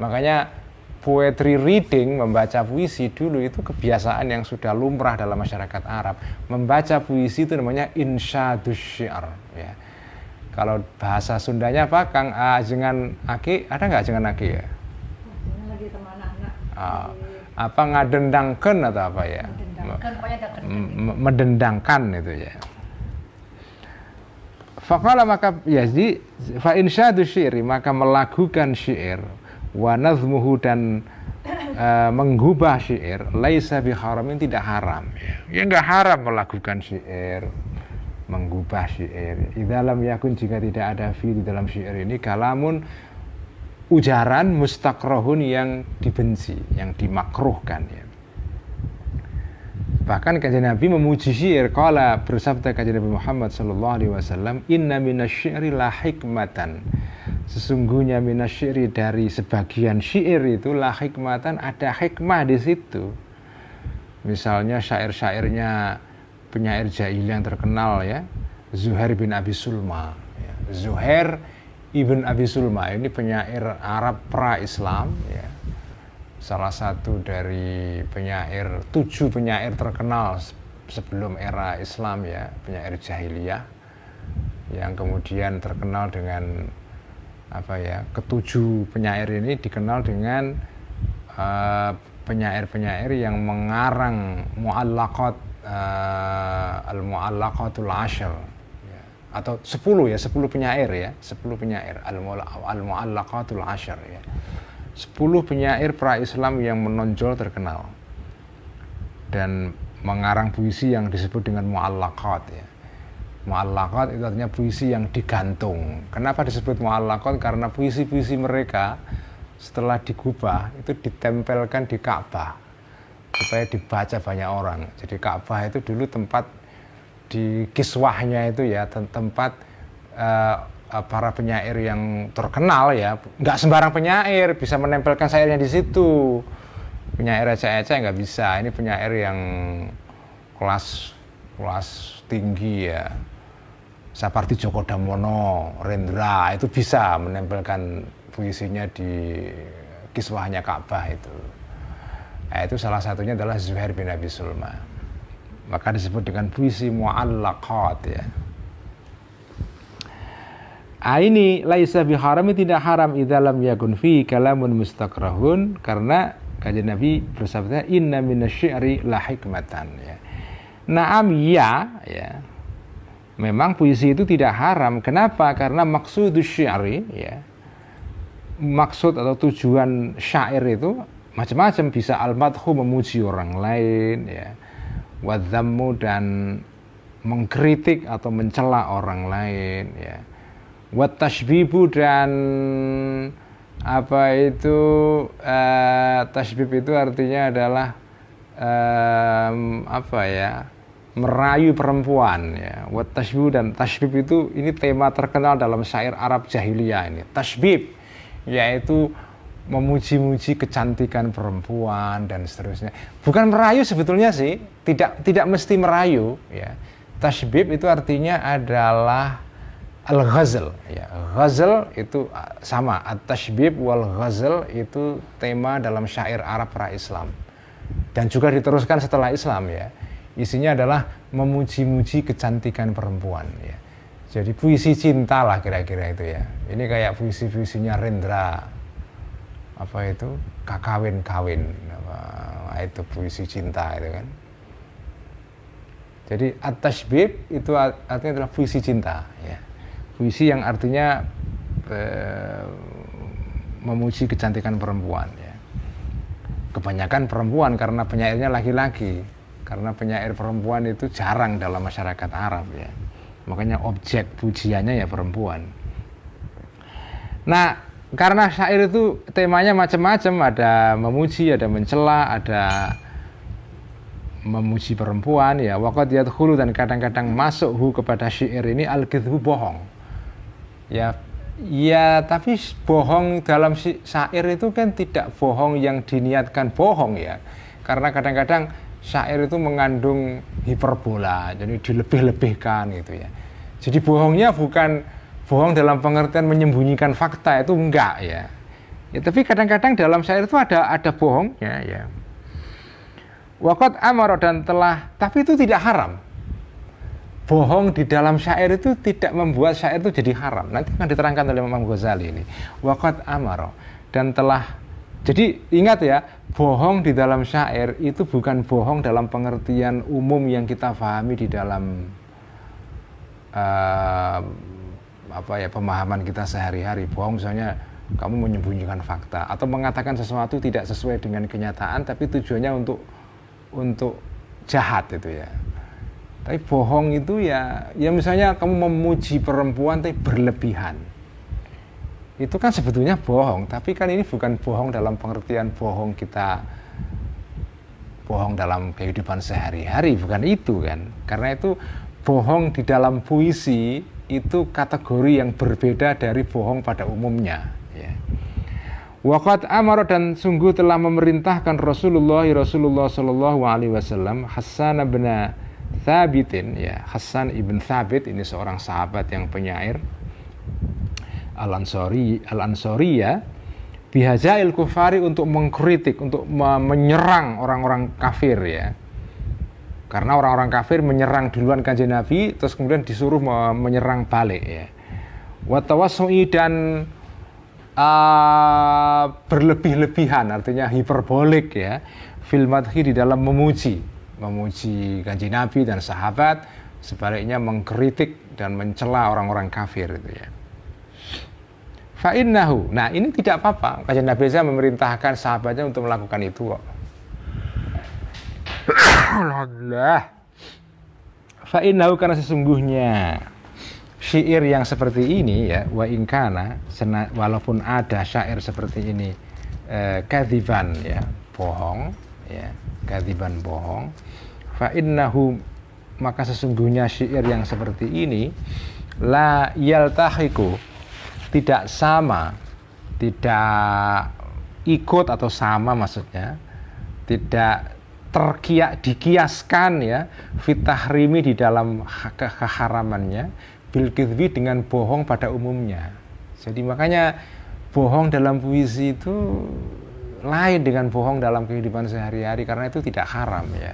Makanya poetry reading, membaca puisi dulu itu kebiasaan yang sudah lumrah dalam masyarakat Arab. Membaca puisi itu namanya insyadus syair ya. Kalau bahasa Sundanya apa Kang? Ajengan aki, ada nggak ajengan aki ya? Ajengan lagi teman anak. Apa ngadendangkan atau apa ya? Mendendangkan itu ya. Faqala, maka Yazdi, fa insyadu syairi, maka melakukan syair, wa nazmuhu, dan menggubah syair, laisa biharamin, tidak haram ya enggak haram melakukan syair, menggubah syair. Idza lam yakun, jika tidak ada fi di dalam syair ini kalamun, ujaran, mustakrahun, yang dibenci, yang dimakruhkan ya. Bahkan kanjeng Nabi memuji syair. Qala, bersabda kanjeng Nabi Muhammad sallallahu alaihi wasallam, inna minasyairi la hikmatan, sesungguhnya minasyairi, dari sebagian syair itu, la hikmatan, ada hikmah di situ. Misalnya syair-syairnya penyair jahiliyah yang terkenal ya, Zuhair bin Abi Sulma ya. Zuhair ibn Abi Sulma ini penyair Arab pra-Islam ya. Salah satu dari penyair, 7 penyair terkenal sebelum era Islam ya, penyair jahiliyah yang kemudian terkenal dengan apa ya, ketujuh penyair ini dikenal dengan penyair-penyair yang mengarang mu'allaqat, al-mu'allaqatul ashar ya, atau 10 ya, 10 penyair ya, 10 penyair al-mu'allaqatul ashar ya. 10 penyair pra-Islam yang menonjol terkenal dan mengarang puisi yang disebut dengan mu'allaqat ya. Mu'allaqat itu artinya puisi yang digantung. Kenapa disebut mu'allaqat? Karena puisi-puisi mereka setelah digubah itu ditempelkan di Ka'bah supaya dibaca banyak orang. Jadi Ka'bah itu dulu tempat di kiswahnya itu ya, tempat para penyair yang terkenal ya, nggak sembarang penyair bisa menempelkan syairnya di situ. Penyair ecek-ecek nggak bisa. Ini penyair yang kelas tinggi ya, seperti Djoko Damono, Rendra, itu bisa menempelkan puisinya di kiswahnya Ka'bah itu. Nah, itu salah satunya adalah Zuhair bin Abi Sulma. Maka disebut dengan puisi mu'allaqat ya. Ini laisa biharami, tidak haram, idza lam yakun fi kalamun mustakrahun, karena kanjeng Nabi bersabda inna minasyairi la hikmatan ya. Naam ya, memang puisi itu tidak haram. Kenapa? Karena maksudus syairi ya, maksud atau tujuan syair itu macam-macam, bisa al-madhu, memuji orang lain ya, wa dzammu, dan mengkritik atau mencela orang lain ya, wa tashbibu, dan apa itu tasbib itu artinya adalah apa ya, merayu perempuan ya. Wa tashbih, dan tashbib itu ini tema terkenal dalam syair Arab jahiliyah ini. Tashbib yaitu memuji-muji kecantikan perempuan dan seterusnya. Bukan merayu sebetulnya sih, tidak mesti merayu ya. Tashbib itu artinya adalah al-ghazal ya. Ghazal itu sama, at-tashbib wal ghazal itu tema dalam syair Arab pra-Islam. Dan juga diteruskan setelah Islam ya. Isinya adalah memuji-muji kecantikan perempuan ya. Jadi puisi cinta lah kira-kira itu ya. Ini kayak puisi-puisinya Rendra. Apa itu? Kakawin-kawin. Itu puisi cinta itu kan. Jadi at-tashbib itu artinya adalah puisi cinta ya. Puisi yang artinya memuji kecantikan perempuan ya. Kebanyakan perempuan karena penyairnya laki-laki. Karena penyair perempuan itu jarang dalam masyarakat Arab ya. Makanya objek pujiannya ya perempuan. Nah, karena syair itu temanya macam-macam, ada memuji, ada mencela, ada memuji perempuan ya. Waqad yadkhulu, dan kadang-kadang masuk kepada syair ini al-kidhbu, bohong. Ya, tapi bohong dalam syair itu kan tidak bohong yang diniatkan bohong ya. Karena kadang-kadang syair itu mengandung hiperbola, jadi dilebih-lebihkan gitu ya. Jadi bohongnya bukan bohong dalam pengertian menyembunyikan fakta, itu enggak ya. Ya, tapi kadang-kadang dalam syair itu ada bohongnya ya. Waqad amara, dan telah, tapi itu tidak haram. Bohong di dalam syair itu tidak membuat syair itu jadi haram. Nanti akan diterangkan oleh Imam Ghazali ini. Waqad amara, dan telah. Jadi ingat ya, bohong di dalam syair itu bukan bohong dalam pengertian umum yang kita pahami di dalam pemahaman kita sehari-hari. Bohong misalnya kamu menyembunyikan fakta atau mengatakan sesuatu tidak sesuai dengan kenyataan tapi tujuannya untuk jahat itu ya. Tapi bohong itu ya misalnya kamu memuji perempuan tapi berlebihan. Itu kan sebetulnya bohong, tapi kan ini bukan bohong dalam pengertian bohong dalam kehidupan sehari-hari, bukan itu kan. Karena itu bohong di dalam puisi itu kategori yang berbeda dari bohong pada umumnya ya. Waqad amara, dan sungguh telah memerintahkan Rasulullah sallallahu alaihi wasallam Hasan bin Thabitin ya. Hasan ibn Thabit ini seorang sahabat yang penyair Al-Ansori ya, bihajail kufari, untuk mengkritik, untuk menyerang orang-orang kafir ya. Karena orang-orang kafir menyerang duluan Kanjeng Nabi, terus kemudian disuruh menyerang balik ya. Wa tawassu'i, dan berlebih-lebihan, artinya hiperbolik ya. Fil madhi, di dalam memuji Kanjeng Nabi dan sahabat, sebaliknya mengkritik dan mencela orang-orang kafir itu ya. Fa'innahu, nah ini tidak apa-apa. Kanjeng Nabi saya memerintahkan sahabatnya untuk melakukan itu kok. Alhamdulillah. Fa'innahu, karena sesungguhnya syair yang seperti ini ya, wa inkana, walaupun ada syair seperti ini kadziban ya, bohong ya, kadziban bohong. Fa'innahu, maka sesungguhnya syair yang seperti ini la yaltahiku, tidak sama, tidak ikut atau sama maksudnya, tidak dikiaskan ya, fitahrimi, di dalam keharamannya, bil kidhbi, dengan bohong pada umumnya. Jadi makanya bohong dalam puisi itu lain dengan bohong dalam kehidupan sehari-hari, karena itu tidak haram ya.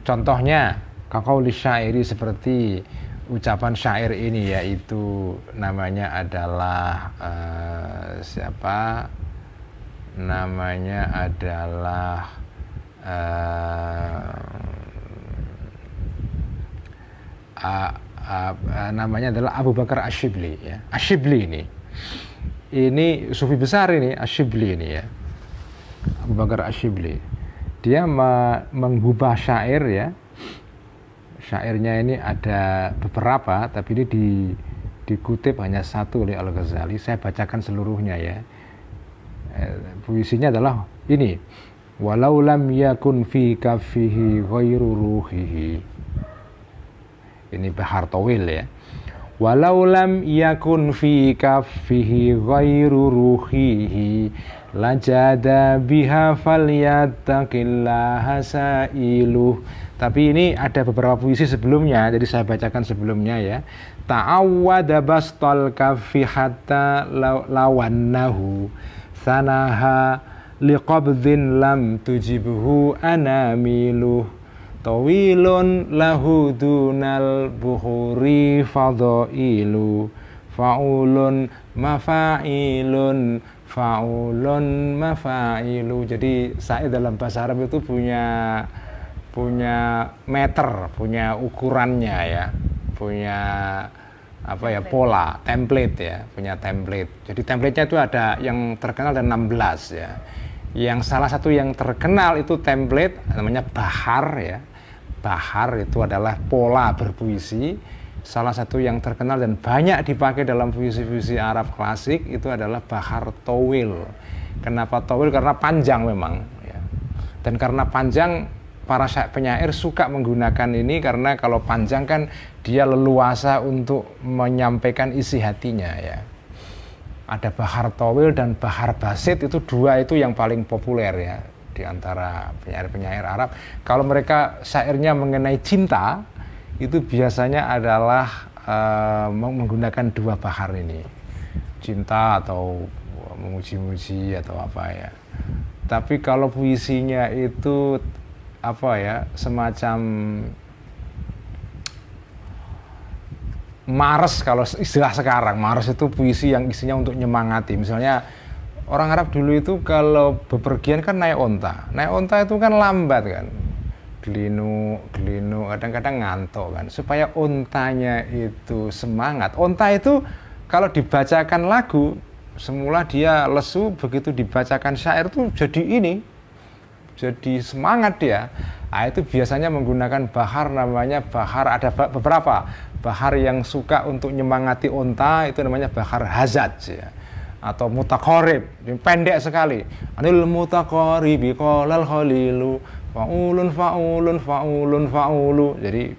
Contohnya kaqauli syairi, seperti ucapan syair ini, yaitu namanya adalah namanya adalah namanya adalah Abu Bakar Asyibli ya. Asyibli ini sufi besar ini, Asyibli ini ya. Abu Bakar Asyibli, dia menggubah syair ya. Syairnya ini ada beberapa, tapi ini dikutip hanya satu oleh Al-Ghazali. Saya bacakan seluruhnya ya. Puisinya adalah ini: walau lam yakun fi kafihi ghairu ruhihi Ini bahar tawil ya. Walau lam yakun fi kaffihi ghairu ruhihi lajada biha falyattaqillaha sailuh. Tapi ini ada beberapa puisi sebelumnya, jadi saya bacakan sebelumnya ya. Ta'awwada bastal kaffi hatta lawannahu sanaha liqabdhin lam tujibhu anamiluh tawilun lahu dunal buhuri fadailu faulun mafa'ilun faulun mafailu. Jadi syair dalam bahasa Arab itu punya meter, punya ukurannya ya, punya apa ya, pola, template ya, punya template. Jadi templatenya itu ada yang terkenal ada 16 ya. Yang salah satu yang terkenal itu template namanya bahar ya. Bahar itu adalah pola berpuisi. Salah satu yang terkenal dan banyak dipakai dalam puisi-puisi Arab klasik itu adalah bahar tawil. Kenapa tawil? Karena panjang memang ya. Dan karena panjang, para penyair suka menggunakan ini karena kalau panjang kan dia leluasa untuk menyampaikan isi hatinya ya. Ada bahar tawil dan bahar basit, itu dua itu yang paling populer ya di antara penyair-penyair Arab. Kalau mereka syairnya mengenai cinta, itu biasanya adalah menggunakan dua bahar ini. Cinta atau memuji-muji atau apa ya. Tapi kalau puisinya itu apa ya, semacam Mars, kalau istilah sekarang Mars itu puisi yang isinya untuk nyemangati. Misalnya orang Arab dulu itu kalau bepergian kan naik onta itu kan lambat kan, gelinu, kadang-kadang ngantuk kan. Supaya ontanya itu semangat. Onta itu kalau dibacakan lagu, semula dia lesu, begitu dibacakan syair tuh jadi semangat dia. Nah, itu biasanya menggunakan bahar, namanya bahar, ada beberapa bahar yang suka untuk nyemangati onta, itu namanya bahar hazaj ya, atau mutaqarib, pendek sekali. Anil mutaqaribi qalal khalilu faulun faulun faulun faulu. Jadi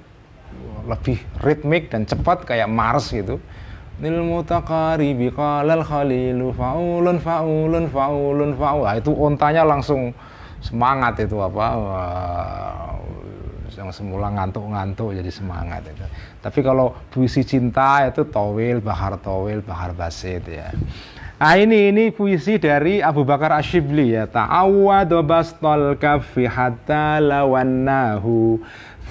lebih ritmik dan cepat kayak Mars gitu. Anil mutaqaribi qalal khalilu faulun faulun faulun faul. Nah, itu ontanya langsung semangat itu apa, yang semula ngantuk-ngantuk jadi semangat itu. Tapi kalau puisi cinta itu tawil, bahar basit ya. Nah ini puisi dari Abu Bakar Asyibli ya. Ta'awwadu bastal kaffi hatta lawannahu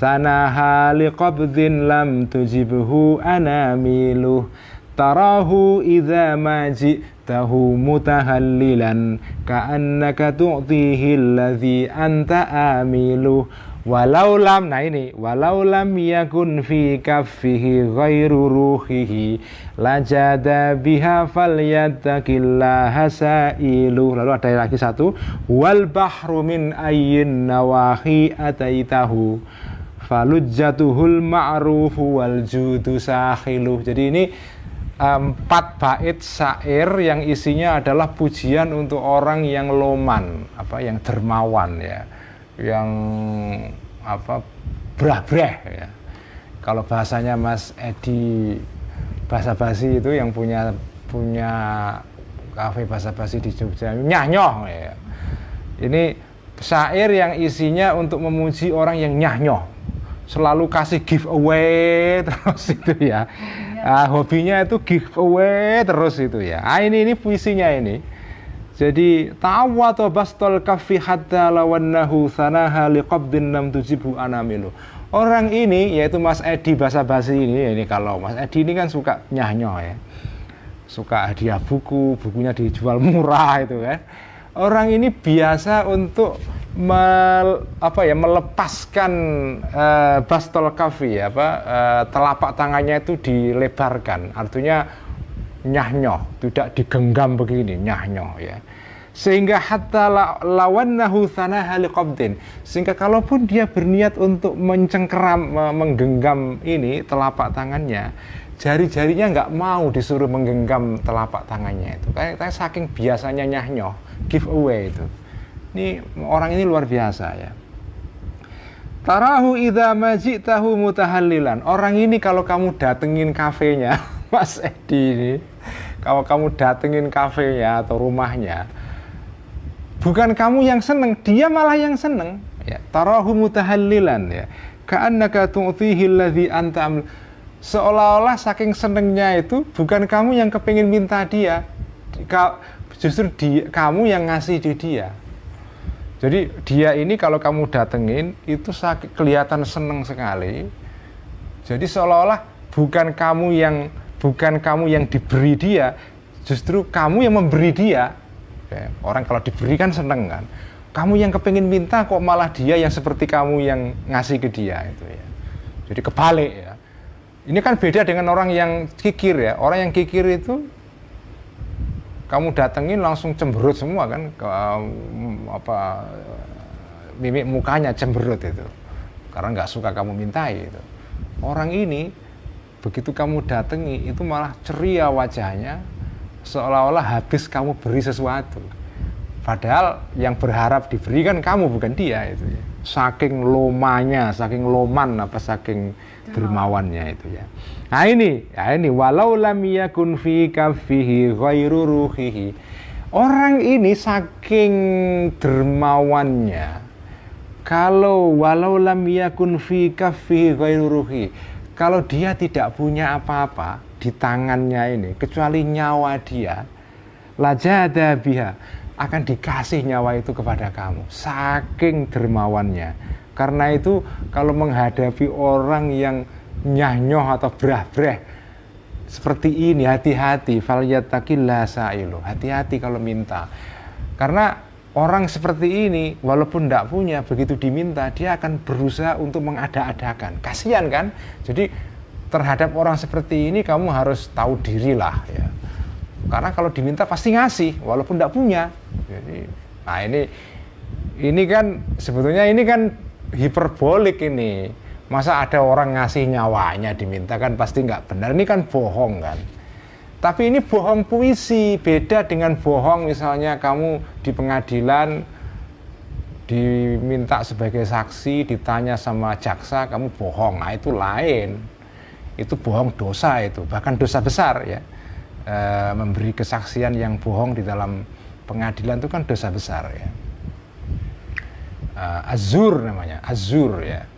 sanaha liqabdhin lam tujibhu anamiluh tarahu idza ma ji'tahu mutahallilan ka'annaka tu'tihi alladhi anta amiluh walau lam, nah ini walau lam yakun fi kaffihi ghairu ruhihi lajada biha falyattaqillaha sailuh. Lalu ada lagi satu, wal bahru min ayyin nawahi ataitahu falujjatuhul ma'rufu wal judu sakhiluh. Jadi ini 4 bait syair yang isinya adalah pujian untuk orang yang loman, yang dermawan ya, yang brah-brah ya. Kalau bahasanya Mas Edi basa-basi itu yang punya kafe basa-basi di Jogja, nyah-nyoh ya. Ini syair yang isinya untuk memuji orang yang nyah-nyoh, selalu kasih giveaway terus itu ya. Hobinya itu giveaway terus itu ya. Ini puisinya ini. Jadi ta'awwatu bastal kaffi hatta lawannahu sanaha liqabdin lam tujibhu anamilu. Orang ini yaitu Mas Edi basa-basi ini kalau Mas Edi ini kan suka nyah-nyoh ya. Suka hadiah bukunya dijual murah itu kan. Orang ini biasa untuk melepaskan bastol kafi telapak tangannya itu dilebarkan, artinya nyah-nyoh, tidak digenggam begini, nyah-nyoh ya. Sehingga hatta lawannahu sanaha liqabdin, sehingga kalaupun dia berniat untuk menggenggam ini telapak tangannya, jari-jarinya nggak mau disuruh menggenggam telapak tangannya itu, kayak saking biasanya nyah-nyoh, giveaway itu. Ini orang ini luar biasa ya. Tarahu idza majitahu mutahallilan. Orang ini kalau kamu datengin kafenya, Mas Edi ini, kalau kamu datengin kafenya atau rumahnya, bukan kamu yang seneng, dia malah yang seneng. Ya, tarahu mutahallilan ya. Ka'annaka tu'tihi alladhi anta seolah-olah saking senengnya itu bukan kamu yang kepingin minta dia, justru kamu yang ngasih di dia. Jadi dia ini kalau kamu datengin itu kelihatan seneng sekali. Jadi seolah-olah bukan kamu yang diberi dia, justru kamu yang memberi dia. Ya, orang kalau diberi kan seneng kan. Kamu yang kepingin minta kok malah dia yang seperti kamu yang ngasih ke dia itu ya. Jadi kebalik ya. Ini kan beda dengan orang yang kikir ya. Orang yang kikir itu kamu datengin langsung cemberut semua kan, mimik mukanya cemberut itu. Karena nggak suka kamu mintai itu. Orang ini begitu kamu datangi itu malah ceria wajahnya, seolah-olah habis kamu beri sesuatu. Padahal yang berharap diberikan kamu bukan dia itu ya. Saking lomanya, saking loman saking dermawannya itu ya. Nah ini walau lam yakun fi kaffihi ghairu ruhihi. Orang ini saking dermawannya. Walau lam yakun fi kaffihi ghairu ruhi. Kalau dia tidak punya apa-apa di tangannya ini kecuali nyawa dia, lajada biha, akan dikasih nyawa itu kepada kamu, saking dermawannya. Karena itu kalau menghadapi orang yang nyah-nyoh atau brah-breh seperti ini, hati-hati, falyattaqillah sa'ilu, hati-hati kalau minta. Karena orang seperti ini walaupun tidak punya, begitu diminta dia akan berusaha untuk mengada-adakan. Kasihan kan? Jadi terhadap orang seperti ini kamu harus tahu dirilah ya. Karena kalau diminta pasti ngasih walaupun tidak punya. Jadi, nah ini kan sebetulnya ini kan hiperbolik ini. Masa ada orang ngasih nyawanya diminta, kan pasti nggak benar. Ini kan bohong kan. Tapi ini bohong puisi, beda dengan bohong misalnya kamu di pengadilan diminta sebagai saksi, ditanya sama jaksa kamu bohong. Nah itu lain. Itu bohong dosa itu, bahkan dosa besar ya. Memberi kesaksian yang bohong di dalam pengadilan itu kan dosa besar ya. Azur namanya, azur ya.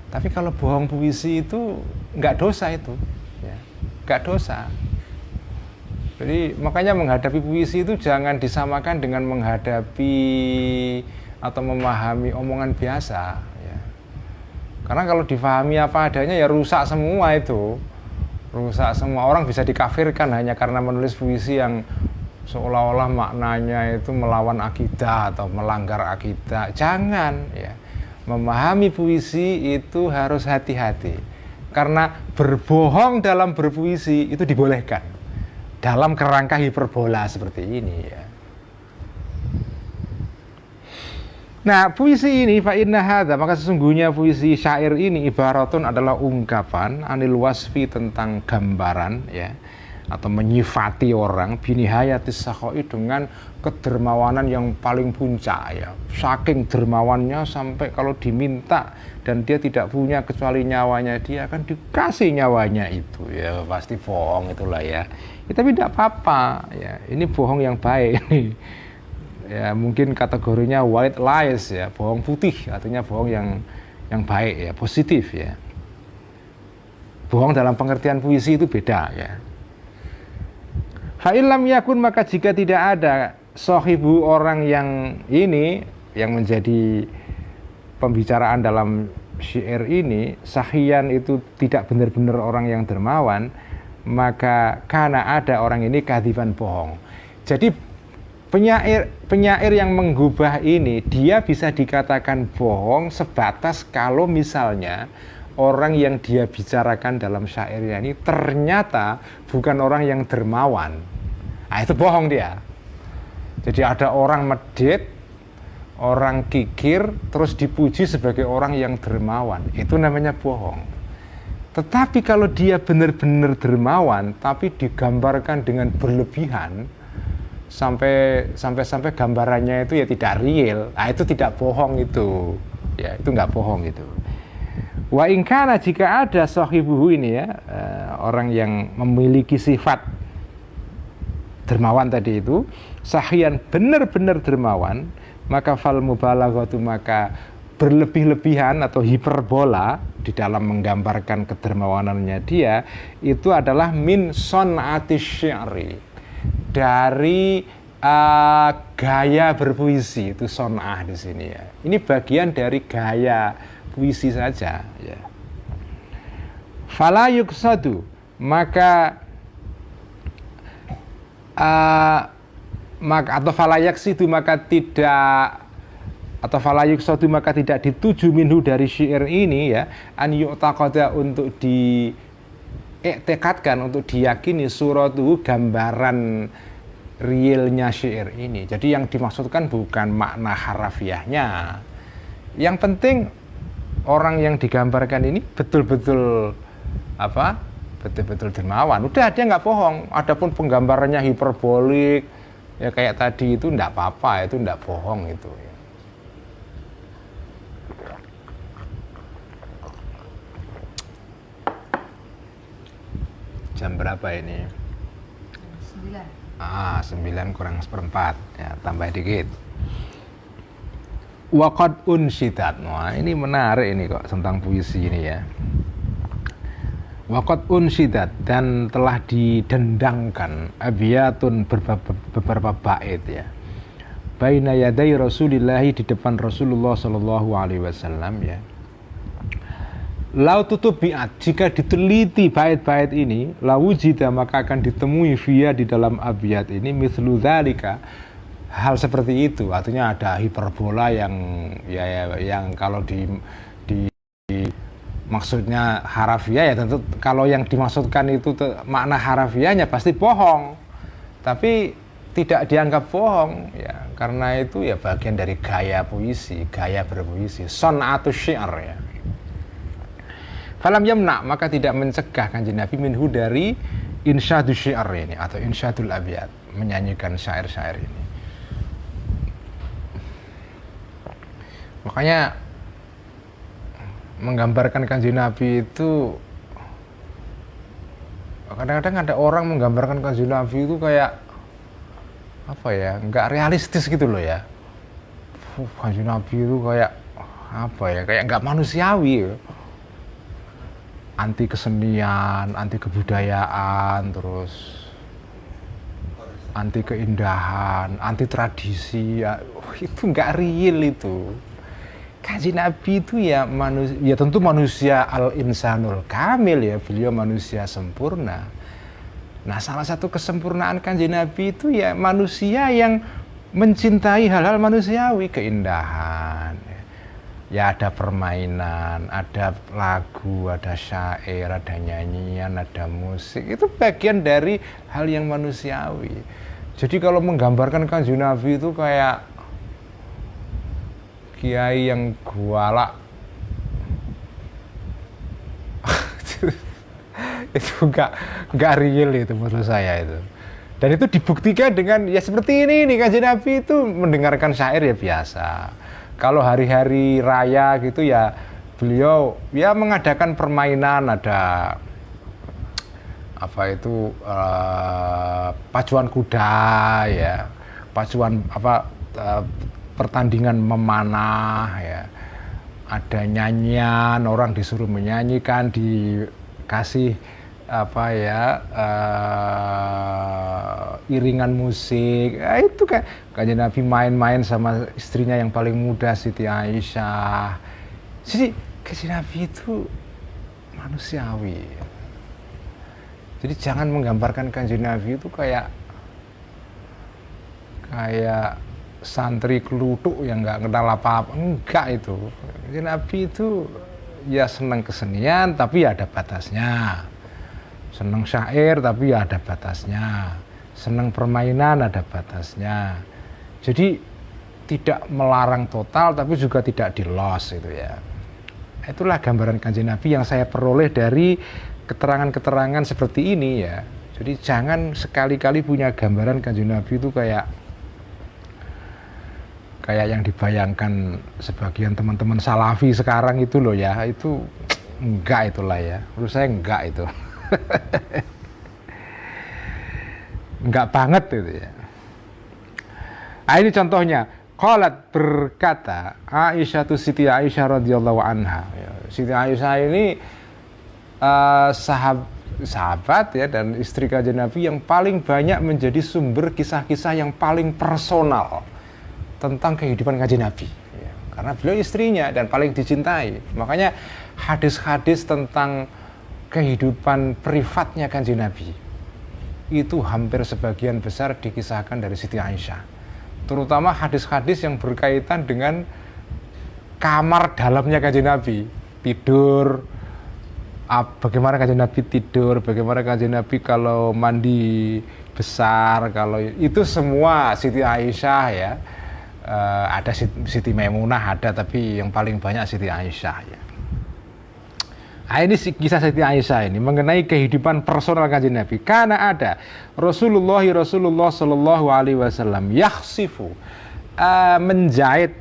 Tapi kalau bohong puisi itu nggak dosa itu, ya. Nggak dosa. Jadi makanya menghadapi puisi itu jangan disamakan dengan menghadapi atau memahami omongan biasa. Ya. Karena kalau difahami apa adanya ya rusak semua itu. Rusak semua. Orang bisa dikafirkan hanya karena menulis puisi yang seolah-olah maknanya itu melawan akidah atau melanggar akidah. Jangan ya. Memahami puisi itu harus hati-hati. Karena berbohong dalam berpuisi itu dibolehkan. Dalam kerangka hiperbola seperti ini ya. Nah, puisi ini fa inna hadza, maka sesungguhnya puisi syair ini ibaratun adalah ungkapan anil wasfi, tentang gambaran ya, atau menyifati orang binihayatis sakhoi, dengan kedermawanan yang paling puncak ya. Saking dermawannya sampai kalau diminta dan dia tidak punya kecuali nyawanya, dia akan dikasih nyawanya itu ya. Pasti bohong itulah ya. Tapi tidak apa-apa ya. Ini bohong yang baik nih. Ya mungkin kategorinya white lies ya, bohong putih, artinya bohong yang baik ya, positif ya. Bohong dalam pengertian puisi itu beda ya. Fa'ilam yakun, maka jika tidak ada sohibu, orang yang ini yang menjadi pembicaraan dalam syair ini, sahiyan itu tidak benar-benar orang yang dermawan, maka karena ada orang ini kadiban, bohong. Jadi penyair yang menggubah ini dia bisa dikatakan bohong sebatas kalau misalnya orang yang dia bicarakan dalam syairnya ini ternyata bukan orang yang dermawan. Nah itu bohong dia. Jadi ada orang medit, orang kikir, terus dipuji sebagai orang yang dermawan. Itu namanya bohong. Tetapi kalau dia benar-benar dermawan tapi digambarkan dengan berlebihan, sampai gambarannya itu ya tidak real, nah itu tidak bohong itu ya, itu nggak bohong itu. Wa ingkana, jika ada sahibuhu ini ya, orang yang memiliki sifat dermawan tadi itu, sahian benar-benar dermawan, maka fal mubalaghatu, maka berlebih-lebihan atau hiperbola di dalam menggambarkan kedermawanannya dia itu adalah min son'atis syi'ri, dari gaya berpuisi. Itu son'ah di sini ya. Ini bagian dari gaya puisi saja ya. Fala yuqsadu, maka atau fala yaksidu, maka tidak, atau fala yuqsadu, maka tidak dituju minhu dari syair ini ya, an yu'taqada, untuk diiktikadkan, untuk diyakini suratuhu, gambaran realnya syair ini. Jadi yang dimaksudkan bukan makna harafiahnya. Yang penting orang yang digambarkan ini betul-betul apa? Betul-betul dermawan. Udah, dia nggak bohong. Adapun penggambarannya hiperbolik ya kayak tadi itu nggak apa-apa, itu nggak bohong itu. Jam berapa ini? 9 kurang seperempat ya, tambah dikit. Waqad unsyidat. Wah, ini menarik ini kok tentang puisi ini ya. Waqad unsyidat, dan telah didendangkan abiyatun, beberapa bait ya. Baina yaday Rasulillahi, di depan Rasulullah sallallahu alaihi wasallam ya. Lau tutubiat, jika diteliti bait-bait ini, lawujida, maka akan ditemui via di dalam abiyat ini mithlu dzalika, hal seperti itu. Artinya ada hiperbola yang yang kalau di maksudnya harafiah ya tentu, kalau yang dimaksudkan itu makna harafiahnya pasti bohong, tapi tidak dianggap bohong ya, karena itu ya bagian dari gaya puisi, gaya berpuisi, son'atus syi'r ya. Falam yamna, maka tidak mencegah Kanjeng Nabi minhu dari insyadus syi'r ini, atau insyadul abiyat, menyanyikan syair-syair ini. Makanya menggambarkan Kanjeng Nabi itu, kadang-kadang ada orang menggambarkan Kanjeng Nabi itu kayak apa ya, nggak realistis gitu loh ya. Kanjeng Nabi itu kayak apa ya, kayak nggak manusiawi ya. Anti kesenian, anti kebudayaan, terus anti keindahan, anti tradisi ya, itu nggak real itu. Kanjeng Nabi itu ya manusia, ya tentu manusia al-insanul kamil ya, beliau manusia sempurna. Nah, salah satu kesempurnaan Kanjeng Nabi itu ya manusia yang mencintai hal-hal manusiawi, keindahan. Ya ada permainan, ada lagu, ada syair, ada nyanyian, ada musik. Itu bagian dari hal yang manusiawi. Jadi kalau menggambarkan Kanjeng Nabi itu kayak kiai yang gualak, itu nggak real itu menurut saya itu. Dan itu dibuktikan dengan ya seperti ini nih, Kanjeng Nabi itu mendengarkan syair ya biasa. Kalau hari-hari raya gitu ya beliau ya mengadakan permainan, ada apa itu pacuan kuda ya, pacuan apa pertandingan memanah ya, ada nyanyian, orang disuruh menyanyikan, dikasih apa ya iringan musik. Nah, itu kan Kanjeng Nabi main-main sama istrinya yang paling muda, Siti Aisyah. Jadi Kanjeng Nabi itu manusiawi. Jadi jangan menggambarkan Kanjeng Nabi itu kayak santri kelutuk yang nggak kenal apa-apa. Enggak itu. Kanjeng Nabi itu ya senang kesenian tapi ya ada batasnya. Senang syair tapi ya ada batasnya. Senang permainan ada batasnya. Jadi tidak melarang total tapi juga tidak di-loss itu ya. Itulah gambaran Kanjeng Nabi yang saya peroleh dari keterangan-keterangan seperti ini ya. Jadi jangan sekali-kali punya gambaran Kanjeng Nabi itu kayak yang dibayangkan sebagian teman-teman salafi sekarang itu loh ya. Itu enggak itulah ya. Menurut saya enggak itu. Enggak banget itu ya. Nah, ini contohnya. Qalat berkata Siti Aisyah radhiyallahu anha. Ya, Siti Aisyah ini sahabat ya dan istri Kanjeng Nabi yang paling banyak menjadi sumber kisah-kisah yang paling personal tentang kehidupan Kanjeng Nabi. Ya, karena beliau istrinya dan paling dicintai. Makanya hadis-hadis tentang kehidupan privatnya Kanjeng Nabi itu hampir sebagian besar dikisahkan dari Siti Aisyah. Terutama hadis-hadis yang berkaitan dengan kamar dalamnya Kanjeng Nabi, tidur, bagaimana Kanjeng Nabi tidur, bagaimana Kanjeng Nabi kalau mandi besar, kalau itu semua Siti Aisyah ya. Ada Siti Maimunah ada, tapi yang paling banyak Siti Aisyah ya. Nah, ini kisah Siti Aisyah ini mengenai kehidupan personal Kanjeng Nabi. Karena ada Rasulullah Shallallahu Alaihi Wasallam yakhsifu menjahit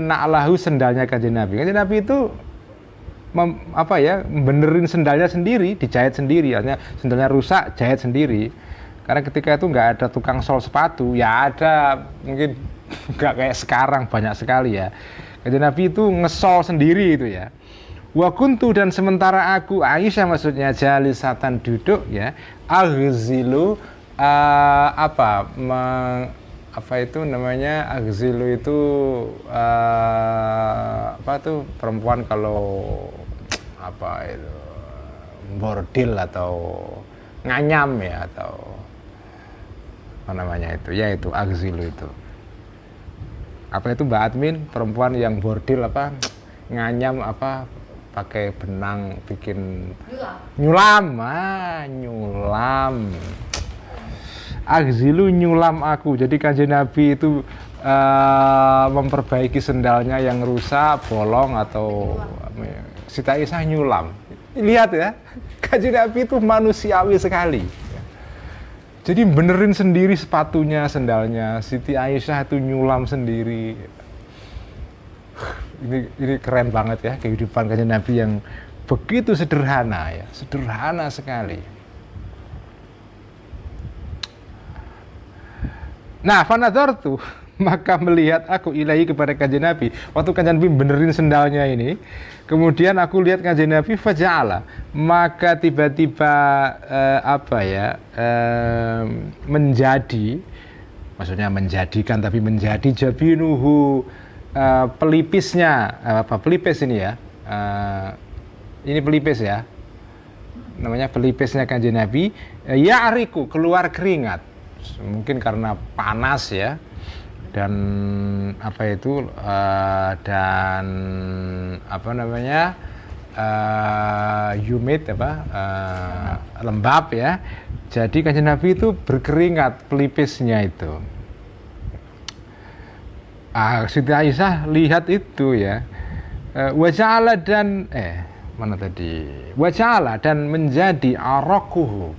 na'lahu sendalnya Kanjeng Nabi. Kanjeng Nabi itu benerin sendalnya sendiri, dijahit sendiri. Artinya sendalnya rusak, jahit sendiri. Karena ketika itu nggak ada tukang sol sepatu, ya ada mungkin nggak kayak sekarang banyak sekali ya. Kanjeng Nabi itu ngesol sendiri itu ya. Wa kuntu dan sementara aku Aisyah maksudnya jalisatan duduk ya aghzilu aghzilu itu perempuan kalau itu bordil atau nganyam ya atau apa namanya itu ya itu aghzilu itu apa itu Mbak Admin perempuan yang bordil nganyam pakai benang bikin nyulam aghzilu nyulam aku. Jadi Kanjeng Nabi itu memperbaiki sendalnya yang rusak, bolong atau Siti Aisyah nyulam. Lihat ya, Kanjeng Nabi itu manusiawi sekali. Jadi benerin sendiri sepatunya, sendalnya. Siti Aisyah itu nyulam sendiri. Ini keren banget ya kehidupan Kanjeng Nabi yang begitu sederhana ya, sederhana sekali. Nah, fanadzartu maka melihat aku ilahi kepada Kanjeng Nabi. Waktu Kanjeng Nabi benerin sendalnya ini, kemudian aku lihat Kanjeng Nabi faja'ala, maka tiba-tiba menjadi, maksudnya menjadikan tapi menjadi jabinuhu pelipisnya pelipis ini ya ini pelipis ya namanya pelipisnya Kanjeng Nabi ya'riku keluar keringat mungkin karena panas ya dan humid lembab ya jadi Kanjeng Nabi itu berkeringat pelipisnya itu. Siti Aisyah lihat itu ya waja'ala dan waja'ala dan menjadi arakuhu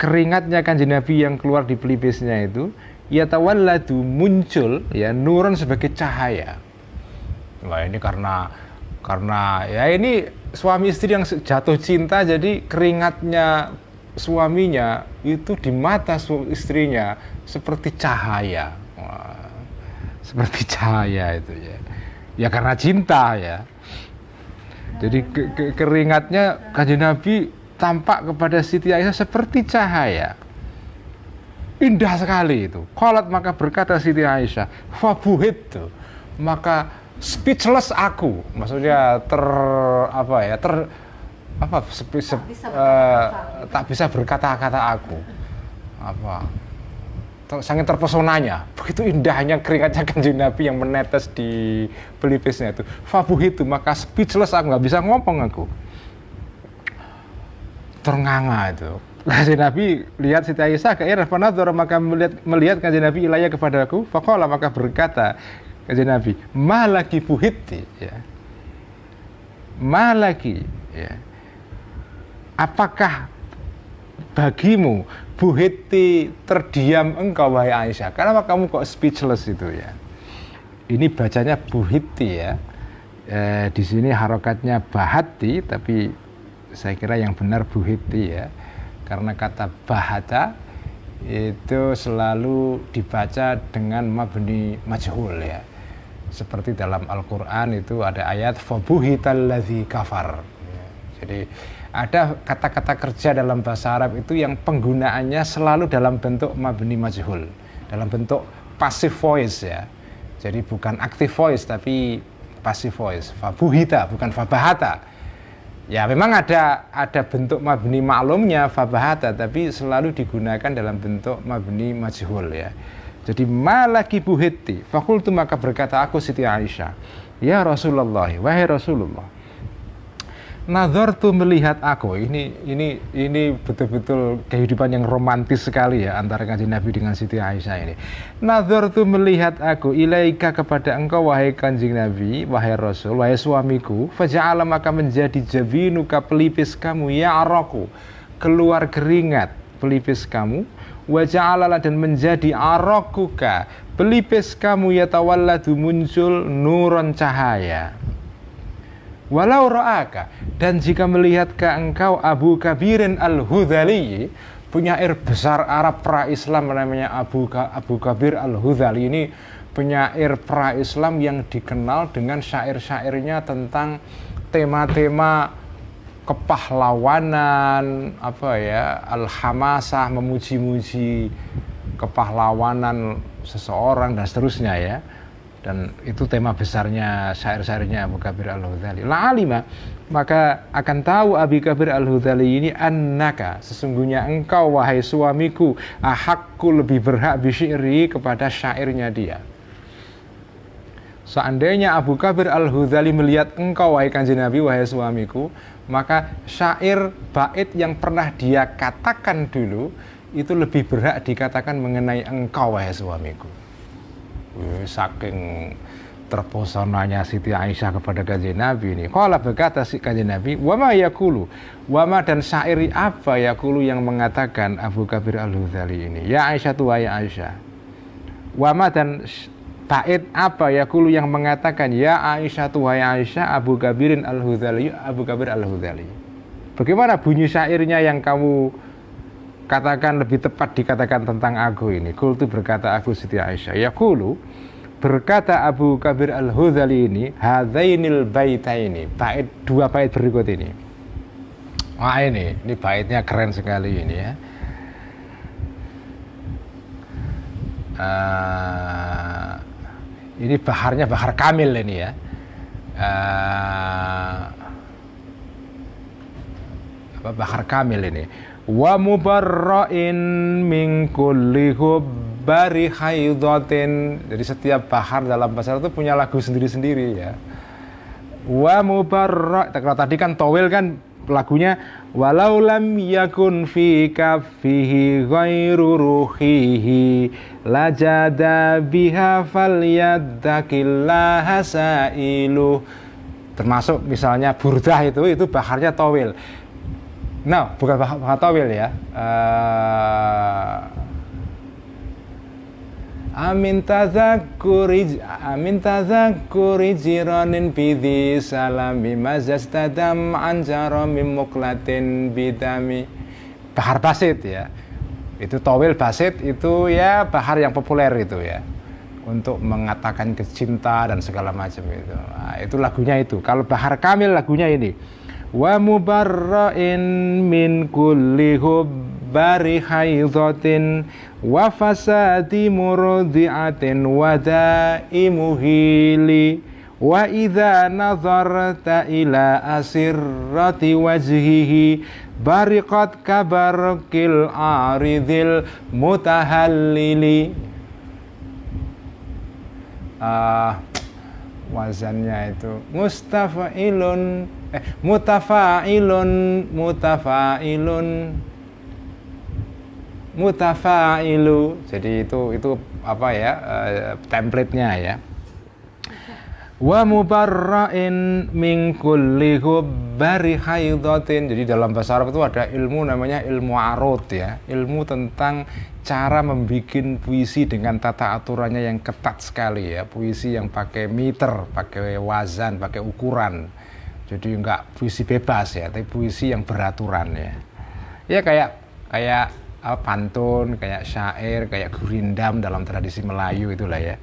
keringatnya Kanjeng Nabi yang keluar di pelipisnya itu yatawalladu muncul ya nurun sebagai cahaya. Wah ini karena ya ini suami istri yang jatuh cinta jadi keringatnya suaminya itu di mata istrinya seperti cahaya. Seperti cahaya itu ya karena cinta ya jadi keringatnya Kanjeng Nabi tampak kepada Siti Aisyah seperti cahaya indah sekali itu. Qalat maka berkata Siti Aisyah fabuhittu maka speechless aku maksudnya tak bisa berkata-kata aku sangat terpesonanya, begitu indahnya keringatnya Kanjeng Nabi yang menetes di pelipisnya itu. Fabuh itu maka speechless aku nggak bisa ngomong aku, ternganga itu. Kanjeng Nabi lihat Siti Aisyah keirah fanadzara maka melihat Kanjeng Nabi ilayya kepadaku, faqala maka berkata Kanjeng Nabi, malaki buhitti ya, malaki ya, apakah bagimu buhitti terdiam engkau wahai Aisyah, kenapa kamu kok speechless itu ya. Ini bacanya buhitti ya, Di sini harokatnya bahati, tapi saya kira yang benar buhiti ya, karena kata bahata itu selalu dibaca dengan mabni majhul ya. Seperti dalam Al-Quran itu ada ayat fabuhital ladzi kafar ya. Jadi ada kata-kata kerja dalam bahasa Arab itu yang penggunaannya selalu dalam bentuk mabni majhul, dalam bentuk passive voice ya. Jadi bukan active voice tapi passive voice. Fabuhita bukan fabahata. Ya memang ada bentuk mabni maklumnya fabahata, tapi selalu digunakan dalam bentuk mabni majhul ya. Jadi malaki buhiti. Fakultu, maka berkata aku Siti Aisyah, ya Rasulullah, wahai Rasulullah, nazartu, melihat aku. Ini betul-betul kehidupan yang romantis sekali ya antara Kanjeng Nabi dengan Siti Aisyah ini. Nazartu, melihat aku, ilaika, kepada engkau wahai Kanjeng Nabi, wahai Rasul, wahai suamiku, faja'ala, maka menjadi jabinuka, pelipis kamu, ya'raku, keluar keringat pelipis kamu, waja'ala, dan menjadi arakuka, pelipis kamu, yatawalladu, muncul nuron, cahaya. Walau ra'aka, dan jika melihat ke engkau Abu Kabirin Al-Hudhali, penyair besar Arab pra-Islam namanya Abu Kabir Al-Hudhali. Ini penyair pra-Islam yang dikenal dengan syair-syairnya tentang tema-tema kepahlawanan, al-hamasah, memuji-muji kepahlawanan seseorang dan seterusnya ya. Dan itu tema besarnya syair-syairnya Abu Kabir Al-Hudhali. La'alima, maka akan tahu Abu Kabir Al-Hudhali ini, annaka, sesungguhnya engkau wahai suamiku, ahakku, lebih berhak bisyi'ri, kepada syairnya dia. Seandainya Abu Kabir Al-Hudhali melihat engkau wahai Kanjeng Nabi, wahai suamiku, maka syair bait yang pernah dia katakan dulu itu lebih berhak dikatakan mengenai engkau wahai suamiku. Saking terpesonanya Siti Aisyah kepada Kanjeng Nabi ini. Qala, berkata si Kanjeng Nabi, wama yakulu, wama, dan syairi apa yakulu yang mengatakan Abu Kabir Al-Hudhali ini, ya Aisyah, tuha ya Aisyah. Wama, dan bait apa yakulu yang mengatakan ya Aisyah, tuha ya Aisyah, Abu Kabirin Al-Hudhali, Abu Kabir Al-Hudhali. Bagaimana bunyi syairnya yang kamu katakan lebih tepat dikatakan tentang aku ini? Qultu, berkata aku Siti Aisyah, yaqulu, berkata Abu Kabir Al-Hudhali ini, hadzainil baitaini, bait, dua bait berikut ini. Wah, ini baitnya keren sekali ini ya. Ini baharnya bahar kamil ini ya. Bahar kamil ini. Wa mubarra'in min kulli hubbari haidatin. Jadi setiap bahar dalam bahasa itu punya lagu sendiri-sendiri ya. Wa mubarra', kalau tadi kan towil kan lagunya walau lam yakun fi kaffihi ghairu ruhihi lajada biha falyaddakillaha sailu. Termasuk misalnya burdah itu baharnya towil. Nah, bukan bahar tawil ya. Amin tadzakkuri jiranin bidhi salami mazastadam anjaro mim muklatin bidami. Bahar basit ya. Itu tawil basit itu ya bahar yang populer itu ya. Untuk mengatakan kecinta dan segala macam itu. Nah, itu lagunya itu. Kalau bahar kamil lagunya ini. Wa mubarra'in min kulli hubbari haidatin wa fasadi murdi'atin wa da'imuhili wa idha nazarta ila asirrati wajhihi bariqat kabarqil aridil mutahallili. Wazannya itu mutafailu. Jadi itu apa ya, template-nya ya. Wa mubarra'in min kulli hubbari haidatin. Jadi dalam bahasa Arab itu ada ilmu namanya ilmu arud ya, ilmu tentang cara membuat puisi dengan tata aturannya yang ketat sekali ya, puisi yang pakai meter, pakai wazan, pakai ukuran. Jadi enggak puisi bebas ya, tapi puisi yang beraturan ya. Ya kayak pantun, kayak syair, kayak gurindam dalam tradisi Melayu itulah ya.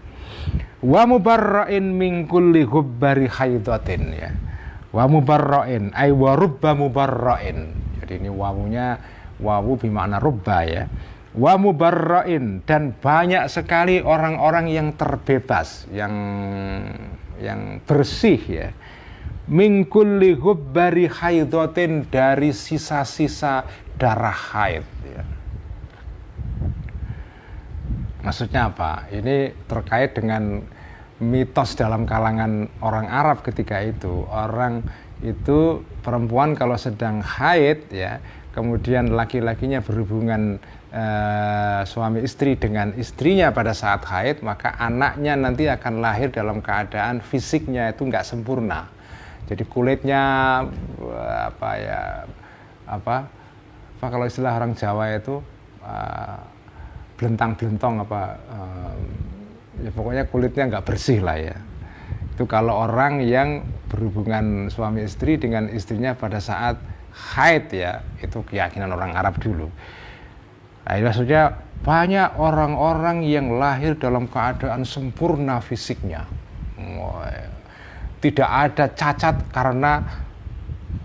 Wa mubarra'in min kulli hubbari haidatin ya. Wa mubarra'in ay wa rubba mubarra'in. Jadi ini wawunya wawu bermakna rubba ya. Wa mubarra'in, dan banyak sekali orang-orang yang terbebas, yang bersih ya. Min kulli hubbari haidatin, dari sisa-sisa darah haid ya. Maksudnya apa? Ini terkait dengan mitos dalam kalangan orang Arab ketika itu. Orang itu, perempuan kalau sedang haid ya, kemudian laki-lakinya berhubungan suami istri dengan istrinya pada saat haid, maka anaknya nanti akan lahir dalam keadaan fisiknya itu nggak sempurna. Jadi kulitnya kalau istilah orang Jawa itu belentang-belentong ya pokoknya kulitnya nggak bersih lah ya. Itu kalau orang yang berhubungan suami istri dengan istrinya pada saat haid ya, itu keyakinan orang Arab dulu. Nah, maksudnya banyak orang-orang yang lahir dalam keadaan sempurna fisiknya, tidak ada cacat karena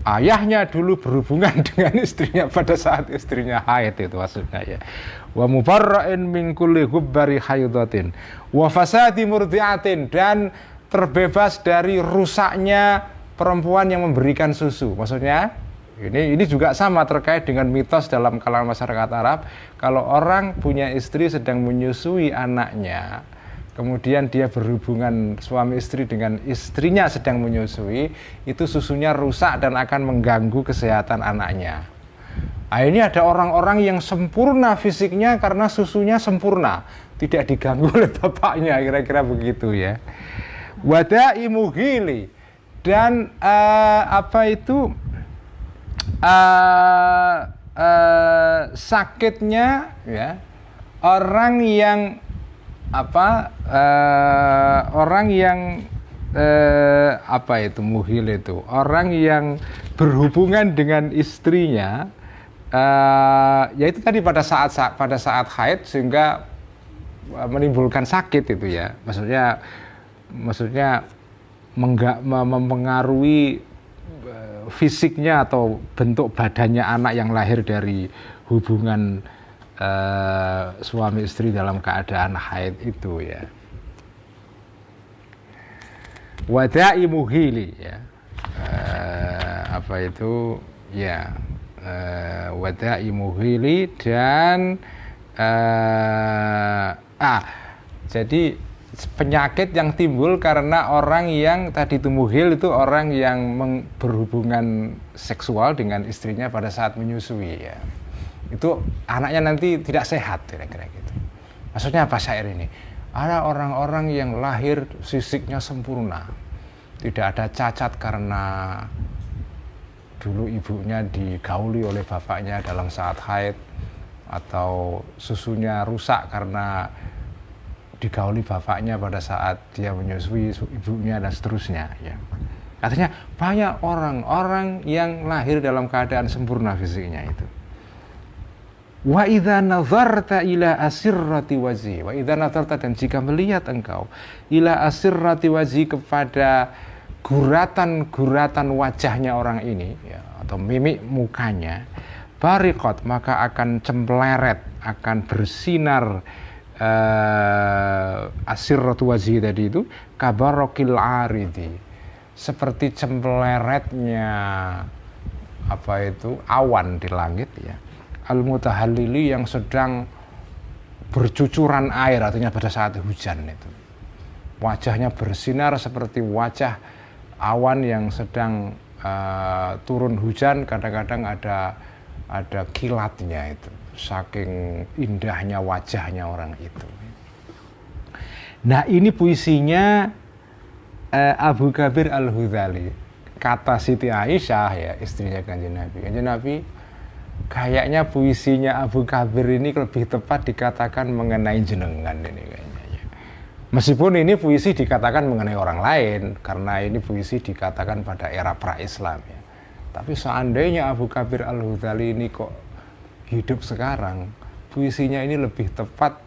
ayahnya dulu berhubungan dengan istrinya pada saat istrinya haid, itu maksudnya ya. Wa mubarra'in min kulli hubbari haidatin wa fasadi murdi'atin, dan terbebas dari rusaknya perempuan yang memberikan susu. Maksudnya ini juga sama terkait dengan mitos dalam kalangan masyarakat Arab. Kalau orang punya istri sedang menyusui anaknya, kemudian dia berhubungan suami istri dengan istrinya sedang menyusui, itu susunya rusak dan akan mengganggu kesehatan anaknya. Nah, ini ada orang-orang yang sempurna fisiknya karena susunya sempurna, tidak diganggu oleh bapaknya, kira-kira begitu ya. Wada'i mughili, dan sakitnya ya orang yang muhil itu orang yang berhubungan dengan istrinya, yaitu tadi pada saat haid, sehingga menimbulkan sakit itu ya. Maksudnya mempengaruhi fisiknya atau bentuk badannya anak yang lahir dari hubungan suami istri dalam keadaan haid itu ya. Wada'i muhili ya. Wada'i muhili, dan jadi penyakit yang timbul karena orang yang tadi itu muhil, itu orang yang berhubungan seksual dengan istrinya pada saat menyusui ya. Itu anaknya nanti tidak sehat, kira-kira gitu. Maksudnya apa syair ini? Ada orang-orang yang lahir fisiknya sempurna, tidak ada cacat karena dulu ibunya digauli oleh bapaknya dalam saat haid, atau susunya rusak karena digauli bapaknya pada saat dia menyusui ibunya, dan seterusnya ya. Artinya banyak orang-orang yang lahir dalam keadaan sempurna fisiknya itu. Wa idza nazarta ila asirrati wajhi, wa idza nazarta, dan jika melihat engkau ila asirrati wajhi, kepada guratan-guratan wajahnya orang ini ya, atau mimik mukanya, bariqat, maka akan cempleret, akan bersinar asirratu wajhi tadi itu, kabarokil aridi, seperti cempleretnya awan di langit ya, al-mutahallili, yang sedang bercucuran air, artinya pada saat hujan itu wajahnya bersinar seperti wajah awan yang sedang turun hujan. Kadang-kadang ada kilatnya itu, saking indahnya wajahnya orang itu. Nah, ini puisinya Abu Kabir Al-Hudhali, kata Siti Aisyah ya, istrinya Kanjeng Nabi. Kanjeng Nabi, kayaknya puisinya Abu Kabir ini lebih tepat dikatakan mengenai jenengan ini kayaknya. Ya. Meskipun ini puisi dikatakan mengenai orang lain, karena ini puisi dikatakan pada era pra-Islam ya. Tapi seandainya Abu Kabir Al-Hudhali ini kok hidup sekarang, puisinya ini lebih tepat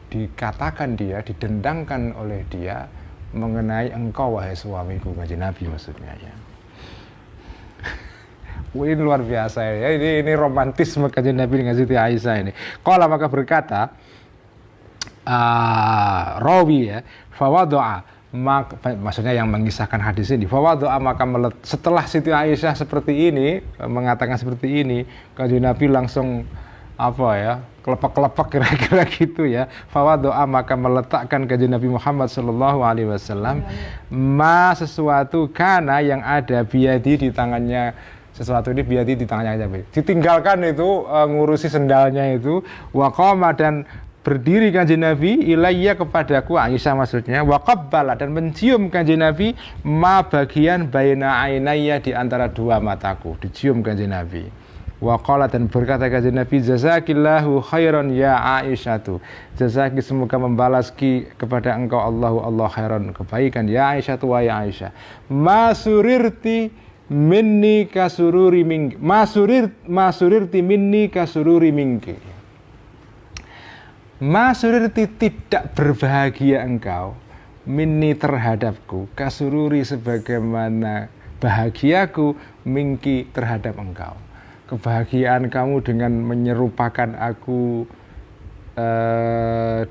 dikatakan dia, didendangkan oleh dia mengenai engkau wahai suamiku, Kanjeng Nabi maksudnya ya. Ini luar biasa ya. Ini romantisme Kanjeng Nabi dengan Siti Aisyah ini. Qala maka berkata rawi ya, fawadu'a, maksudnya yang mengisahkan hadis ini, fawadu'a maka setelah Siti Aisyah seperti ini mengatakan seperti ini, Kanjeng Nabi langsung apa ya, kelepek-kelepek kira-kira gitu ya. Fawadu'a maka meletakkan Kanjeng Nabi Muhammad sallallahu alaihi wasallam sesuatu kana yang ada biadi di tangannya, sesuatu ini biadi di tangannya aja. Ditinggalkan itu ngurusi sendalnya itu, waqama dan berdiri Kanjeng Nabi ilayya kepadaku, Aisyah maksudnya, waqabbala dan mencium Kanjeng Nabi bagian baina ainayya di antara dua mataku, dicium Kanjeng Nabi. Waqala dan berkata Kanjeng Nabi, jazakillahu khairan ya Aisyatu, jazaki semoga membalas kepada engkau Allah khairan, kebaikan ya Aisyatu wa ya Aisyah, masurirti minni kasururi minki, masurirti minni kasururi minki, masurirti tidak berbahagia engkau minni terhadapku, kasururi sebagaimana bahagiaku minki terhadap engkau. Kebahagiaan kamu dengan menyerupakan aku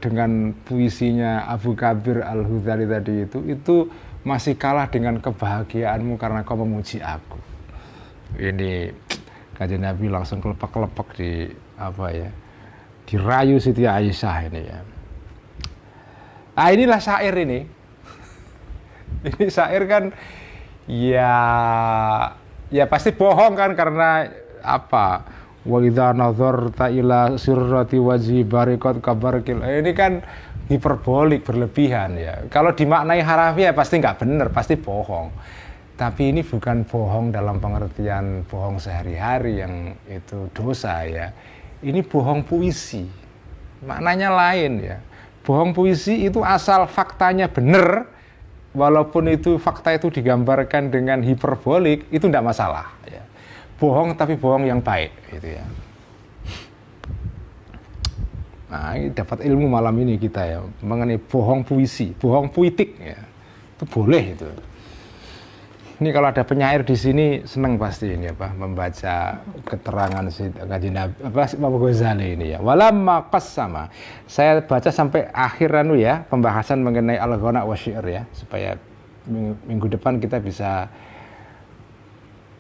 dengan puisinya Abu Kabir Al-Hudhali tadi itu masih kalah dengan kebahagiaanmu karena kau memuji aku. Ini Kanjeng Nabi langsung kelepek-kelepek di apa ya, dirayu Siti Aisyah ini ya. Inilah syair ini. Ini syair kan ya pasti bohong kan, karena apa, wa idza nazarta ila sirrati wajhi bariqat kabarqil, ini kan hiperbolik, berlebihan ya. Kalau dimaknai harafiah pasti nggak benar, pasti bohong. Tapi ini bukan bohong dalam pengertian bohong sehari-hari yang itu dosa ya. Ini bohong puisi, maknanya lain ya. Bohong puisi itu asal faktanya benar, walaupun itu fakta itu digambarkan dengan hiperbolik, itu tidak masalah ya. Bohong tapi bohong yang baik gitu ya. Nah, ini dapat ilmu malam ini kita ya mengenai bohong puisi, bohong puitik ya. Itu boleh itu. Ini kalau ada penyair di sini senang pasti ini apa, membaca keterangan si Kanjeng Nabi Imam Ghazali ini ya. Walamma qassama. Saya baca sampai akhir ya, pembahasan mengenai al-ghana wa syi'r ya, supaya minggu depan kita bisa,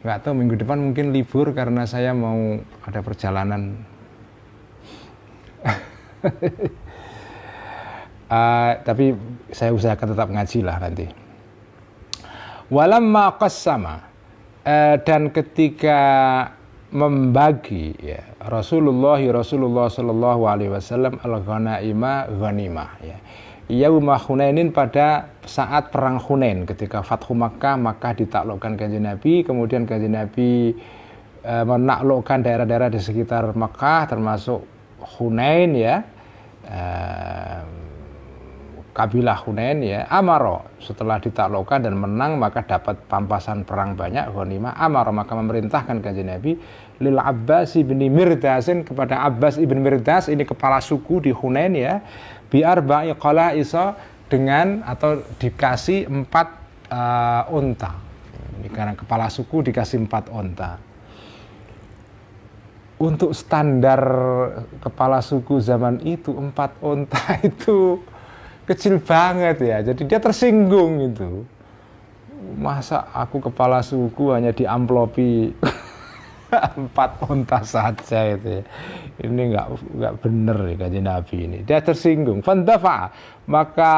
nggak tahu minggu depan mungkin libur karena saya mau ada perjalanan. Tapi saya usahakan tetap ngaji lah nanti. Walamma qassama, dan ketika membagi ya Rasulullah sallallahu alaihi wasallam al-ghanaima ghanimah ya. Yauma Hunainin, pada saat perang Hunain, ketika Fathu Makkah, Makkah ditaklukkan Kanjeng Nabi, kemudian Kanjeng Nabi menaklukkan daerah-daerah di sekitar Makkah termasuk Hunain ya, kabilah Hunain ya. Amaro, setelah ditaklukkan dan menang maka dapat pampasan perang banyak, ghanimah. Amaro, maka memerintahkan Kanjeng Nabi lil Abbas ibn Mirdasin, kepada Abbas ibn Mirdas, ini kepala suku di Hunain ya, biar ba'i qala'isa, dengan atau dikasih 4 unta. Ini karena kepala suku dikasih 4 unta. Untuk standar kepala suku zaman itu 4 unta itu kecil banget ya. Jadi dia tersinggung itu. Masa aku kepala suku hanya diamplopi 4 unta saja itu ya. Ini nggak bener nih Kanjeng Nabi ini. Dia tersinggung. Fandafa, maka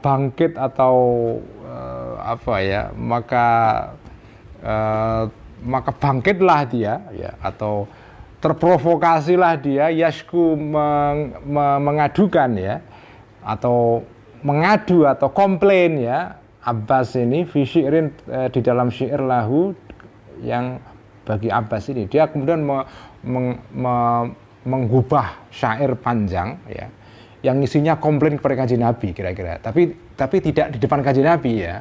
bangkit atau apa ya? Maka bangkitlah dia ya, atau terprovokasilah dia, yashku mengadukan ya, atau mengadu atau komplain ya Abbas ini fi syi'rin, di dalam syair lahu yang bagi Abbas ini. Dia kemudian menggubah syair panjang ya yang isinya komplain kepada Kanjeng Nabi kira-kira, tapi tidak di depan Kanjeng Nabi ya.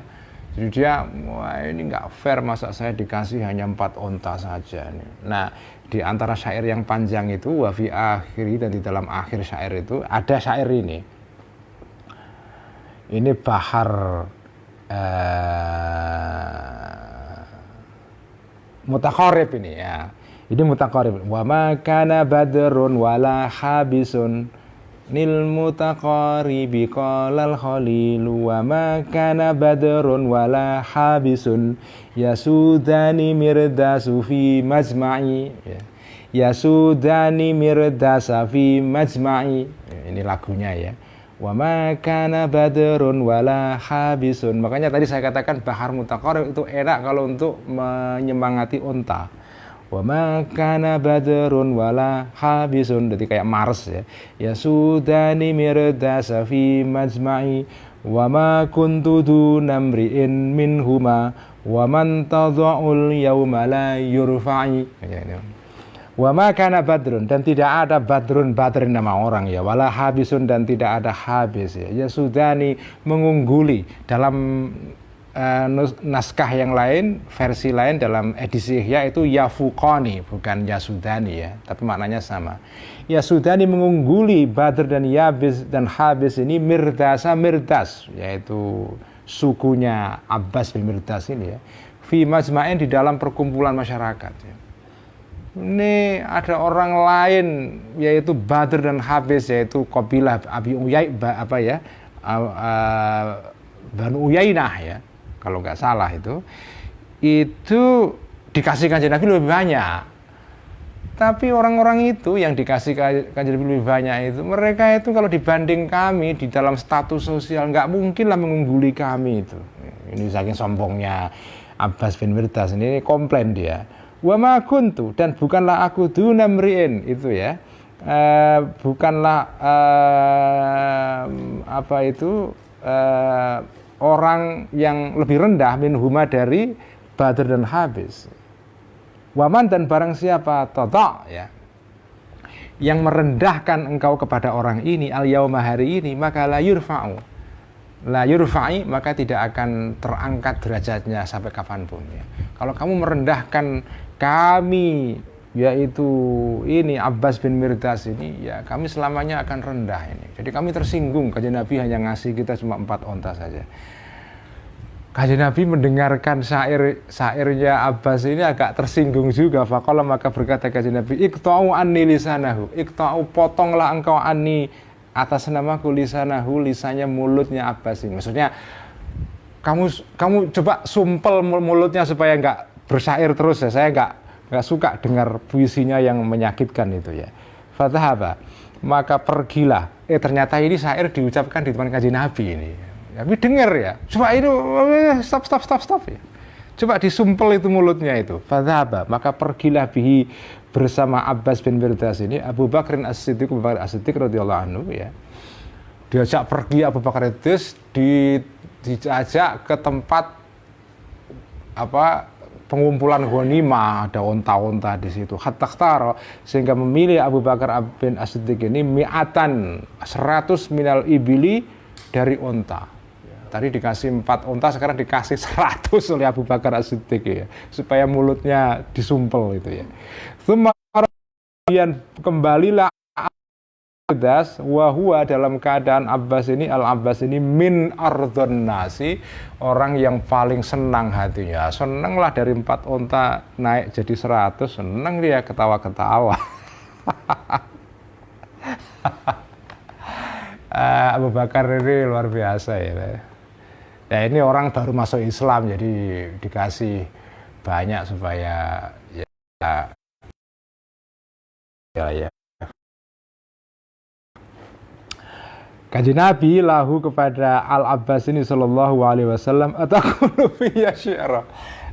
Jadi dia, wah ini nggak fair, masa saya dikasih hanya 4 onta saja nih. Nah, di antara syair yang panjang itu wa fi akhiri, dan di dalam akhir syair itu ada syair ini. Ini bahar mutaqarrib ini ya. Ini mutaqarrib. Wa ma kana badrun wala habisun nil mutaqaribi qalal khalilu wa ma kana badrun wala habisun yasudani mirdasu fi majma'i yasudani mirdasa fi majma'i. Ini lagunya ya. Wa ma kana badrun wala habisun. Makanya tadi saya katakan bahar mutaqarrib itu enak kalau untuk menyemangati unta. Wa ma kana badrun wala habisun, jadi kayak Mars ya. Ya sudani mirdasa fi majma'i wa ma kuntu dunamri'in minhuma wa man tadha'ul yawma la yurfa'i. Wa ma kana badrun, dan tidak ada badrun nama orang ya, wala habisun, dan tidak ada habis ya. Ya sudani mengungguli, dalam naskah yang lain, versi lain dalam edisi Ihya itu yafuqani, bukan yasudani ya, tapi maknanya sama. Yasudani mengungguli Badr dan Yabis dan Habis ini mirdas, yaitu sukunya Abbas bin Mirdas ini ya. Fi majma'in, di dalam perkumpulan masyarakat ya. Ini ada orang lain yaitu Badr dan Habis, yaitu kabilah Abi Banu Uyainah ya, kalau nggak salah itu dikasih Kanjeng Nabi lebih banyak. Tapi orang-orang itu yang dikasih Kanjeng Nabi lebih banyak itu, mereka itu kalau dibanding kami di dalam status sosial nggak mungkin lah mengungguli kami itu. Ini saking sombongnya Abbas bin Mirdas ini, komplain dia. Wa ma kuntu, dan bukanlah aku dunamri'in itu ya. Bukanlah orang yang lebih rendah min huma dari Badr dan Habis. Waman, dan barang siapa tata ya yang merendahkan engkau kepada orang ini al yauma, hari ini, maka la yurfa'i, maka tidak akan terangkat derajatnya sampai kapanpun ya. Kalau kamu merendahkan kami, yaitu ini Abbas bin Mirdas ini ya, kami selamanya akan rendah ini. Jadi kami tersinggung, Kanjeng Nabi hanya ngasih kita cuma 4 onta saja. Kanjeng Nabi mendengarkan syairnya Abbas ini agak tersinggung juga. Faqala, maka berkata Kanjeng Nabi, iqta'u anni lisanahu, iqta'u, potonglah engkau anni, atas namaku, lisanahu, lisannya, mulutnya Abbas ini. Maksudnya kamu coba sumpel mulutnya supaya enggak bersyair terus ya. Saya enggak suka dengar puisinya yang menyakitkan itu ya. Fatahaba, maka pergilah. Ternyata ini syair diucapkan di depan Kanjeng Nabi ini. Tapi dengar ya, coba itu stop ya. Coba disumpel itu mulutnya itu. Fatahaba, maka pergilah bihi, bersama Abbas bin Mirdas ini, Abu Bakr As-Siddiq radhiyallahu anhu ya. Diajak pergi Abu Bakar itu, diajak ke tempat pengumpulan ghanimah, ada onta-onta di situ. Hatta sehingga memilih Abu Bakar bin As-Siddiq ini mi'atan, 100 minal ibili, dari onta. Tadi dikasih 4 onta, sekarang dikasih 100 oleh Abu Bakar As-Siddiq ya, supaya mulutnya disumpel itu ya. Kemudian kembalilah Abbas, wahua, dalam keadaan Abbas ini, Al-Abbas ini min ardhon nasi, orang yang paling senang hatinya. Senanglah dari 4 onta naik jadi 100, senang dia, ketawa-ketawa. Abu Bakar ini luar biasa ya. Ya ini orang baru masuk Islam, jadi dikasih banyak supaya ya. Kanjeng Nabi lahu, kepada Al-Abbas ini sallallahu alaihi wasallam, ataqulu fiyya syi'ra.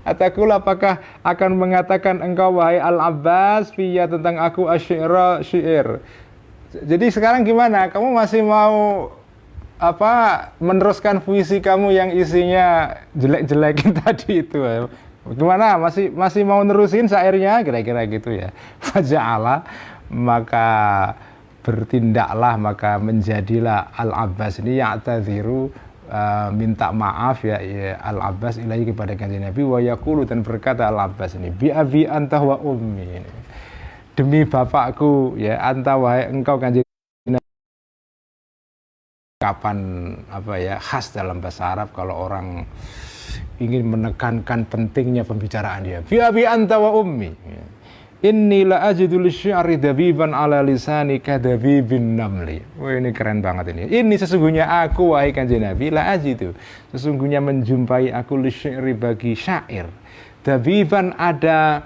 Ataqulu, apakah akan mengatakan engkau wahai Al-Abbas fiyya, tentang aku, asyi'ra, syair. Jadi sekarang gimana? Kamu masih mau meneruskan puisi kamu yang isinya jelek-jelekin tadi itu. Gimana? Masih mau nerusin syairnya? Kira-kira gitu ya. Faja'ala, maka bertindaklah, maka menjadilah Al-Abbas ini ya'tadhiru, minta maaf ya Al-Abbas ilahi kepada kanjeng Nabi, wa yaqulu, dan berkata Al-Abbas ini, bi abi anta wa ummi, demi bapakku ya, anta wahai engkau kanjeng Nabi. Kapan khas dalam bahasa Arab kalau orang ingin menekankan pentingnya pembicaraan dia, bi abi anta wa ummi, inni la ajidu lisy'ari dabiban ala lisani kadabibin namli. Wah, ini keren banget ini. Ini sesungguhnya aku, wahai kanjeng Nabi, la ajidu, sesungguhnya menjumpai aku lisy'ari bagi syair. Dabiban ada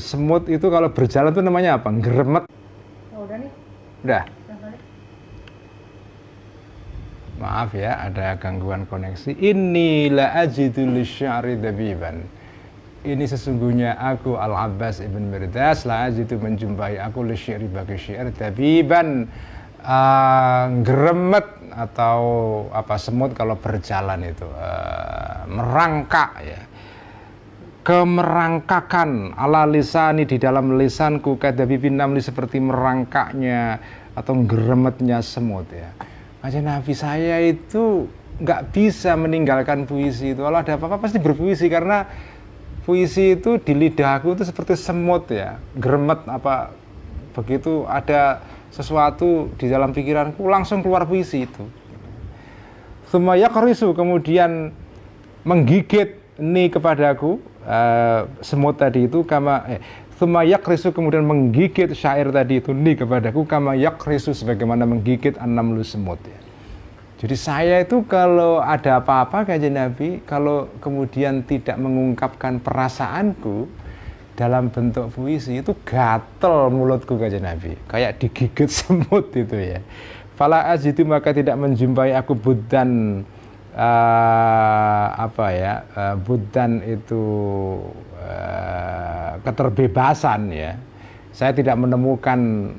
semut itu kalau berjalan itu namanya apa? Geremet. Oh, udah nih. Udah. Maaf ya, ada gangguan koneksi. Inni la ajidu lisy'ari dabiban. Ini sesungguhnya aku Al-Abbas ibn Mirdas la ajidu menjumpai aku lisy'ri bagi syair dabiban, geremet atau semut kalau berjalan itu merangkak ya, kemerangkakan ala lisani di dalam lisanku kadabibin namli, seperti merangkaknya atau geremetnya semut ya. Kanjeng Nabi saya itu nggak bisa meninggalkan puisi itu. Kalau ada apa-apa pasti berpuisi, karena puisi itu di lidahku itu seperti semut ya, geremet begitu ada sesuatu di dalam pikiranku langsung keluar puisi itu. Sumaya karisu, kemudian menggigit ini kepadaku, semut tadi itu summa yakrisu, kemudian menggigit syair tadi itu ni kepadaku, kama yakrisu, sebagaimana menggigit an-namlu, semut ya. Jadi saya itu kalau ada apa-apa kanjeng Nabi, kalau kemudian tidak mengungkapkan perasaanku dalam bentuk puisi, itu gatel mulutku kanjeng Nabi, kayak digigit semut itu ya. Fala ajidu, maka tidak menjumpai aku buddan, buddan itu keterbebasan ya. Saya tidak menemukan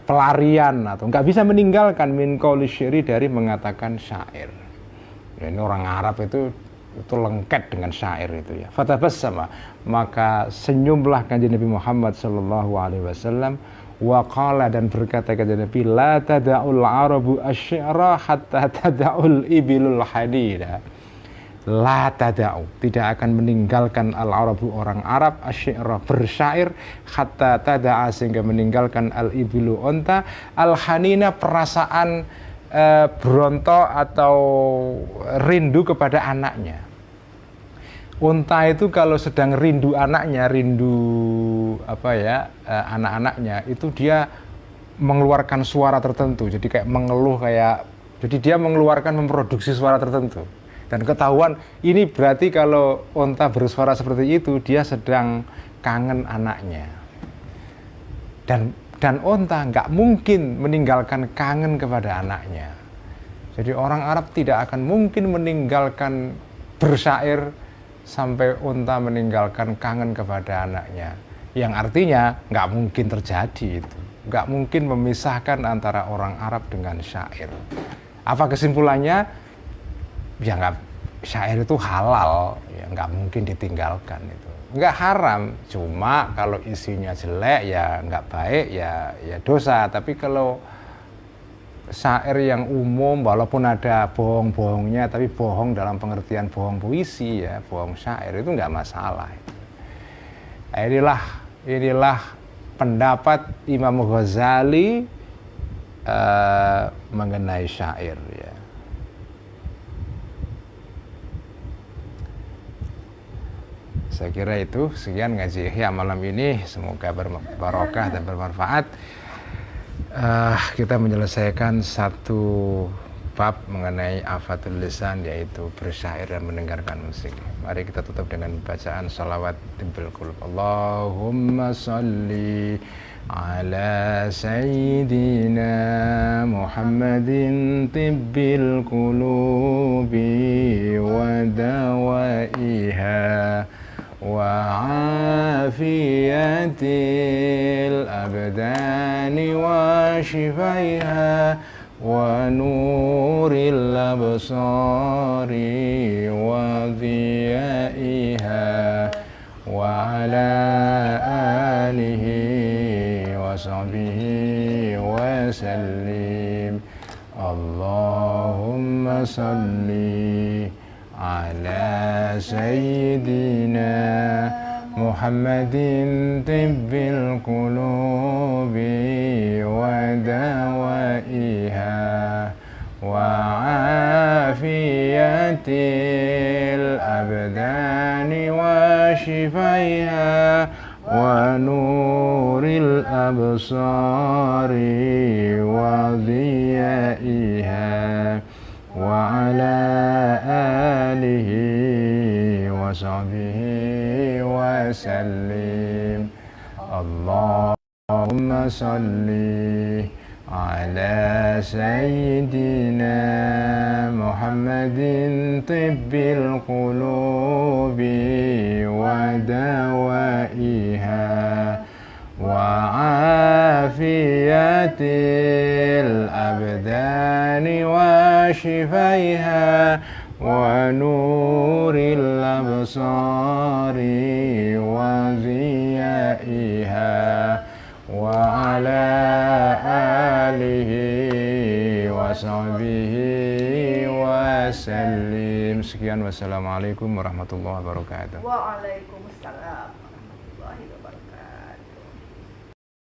pelarian atau nggak bisa meninggalkan min qauli syairi, dari mengatakan syair. Ini orang Arab itu lengket dengan syair itu ya. Fatabassama, maka senyumlah kanjeng Nabi Muhammad sallallahu alaihi wasallam, wa qala, dan berkata kanjeng Nabi, la tada'ul arabu asy-syi'ra hatta tada'ul ibilul hadida. La tada'u, tidak akan meninggalkan al-arabu, orang Arab, asy-syi'ra, bersyair, hatta tada'a, sehingga meninggalkan al-ibilu, onta, al-hanina, perasaan berontok atau rindu kepada anaknya. Unta itu kalau sedang rindu anaknya, anak-anaknya, itu dia mengeluarkan suara tertentu, jadi kayak mengeluh, jadi dia memproduksi suara tertentu. Dan ketahuan ini berarti kalau unta bersuara seperti itu, dia sedang kangen anaknya. Dan unta nggak mungkin meninggalkan kangen kepada anaknya. Jadi orang Arab tidak akan mungkin meninggalkan bersyair sampai unta meninggalkan kangen kepada anaknya. Yang artinya nggak mungkin terjadi itu. Nggak mungkin memisahkan antara orang Arab dengan syair. Apa kesimpulannya? Ya syair itu halal, ya nggak mungkin ditinggalkan itu. Nggak haram, cuma kalau isinya jelek ya nggak baik, ya dosa. Tapi kalau syair yang umum, walaupun ada bohong-bohongnya, tapi bohong dalam pengertian bohong puisi ya, bohong syair, itu nggak masalah. Inilah pendapat Imam Ghazali mengenai syair ya. Saya kira itu sekian ngaji Ihya malam ini, semoga berbarokah dan bermanfaat. Kita menyelesaikan satu bab mengenai afatul lisan, yaitu bersyair dan mendengarkan musik. Mari kita tutup dengan bacaan shalawat tibbil qulub. Allahumma salli ala sayyidina Muhammadin tibbil qulubi wa dawaiha وعافية الأبدان وشفيها ونور الأبصار وضيائها وعلى آله وصحبه وسلم. اللهم صل على سيدنا محمد طب القلوب ودوائها وعافية الأبدان وشفيها ونور الأبصار وضيائها وعلى آله وصحبه وسلم. اللهم صل على سيدنا محمد طب القلوب ودوائها وعافية الأبدان وشفيها ونور الأبصار وضيائها وعلى آله وصحبه وسلم. Sekian, wassalamualaikum warahmatullahi wabarakatuh. Waalaikumsalam.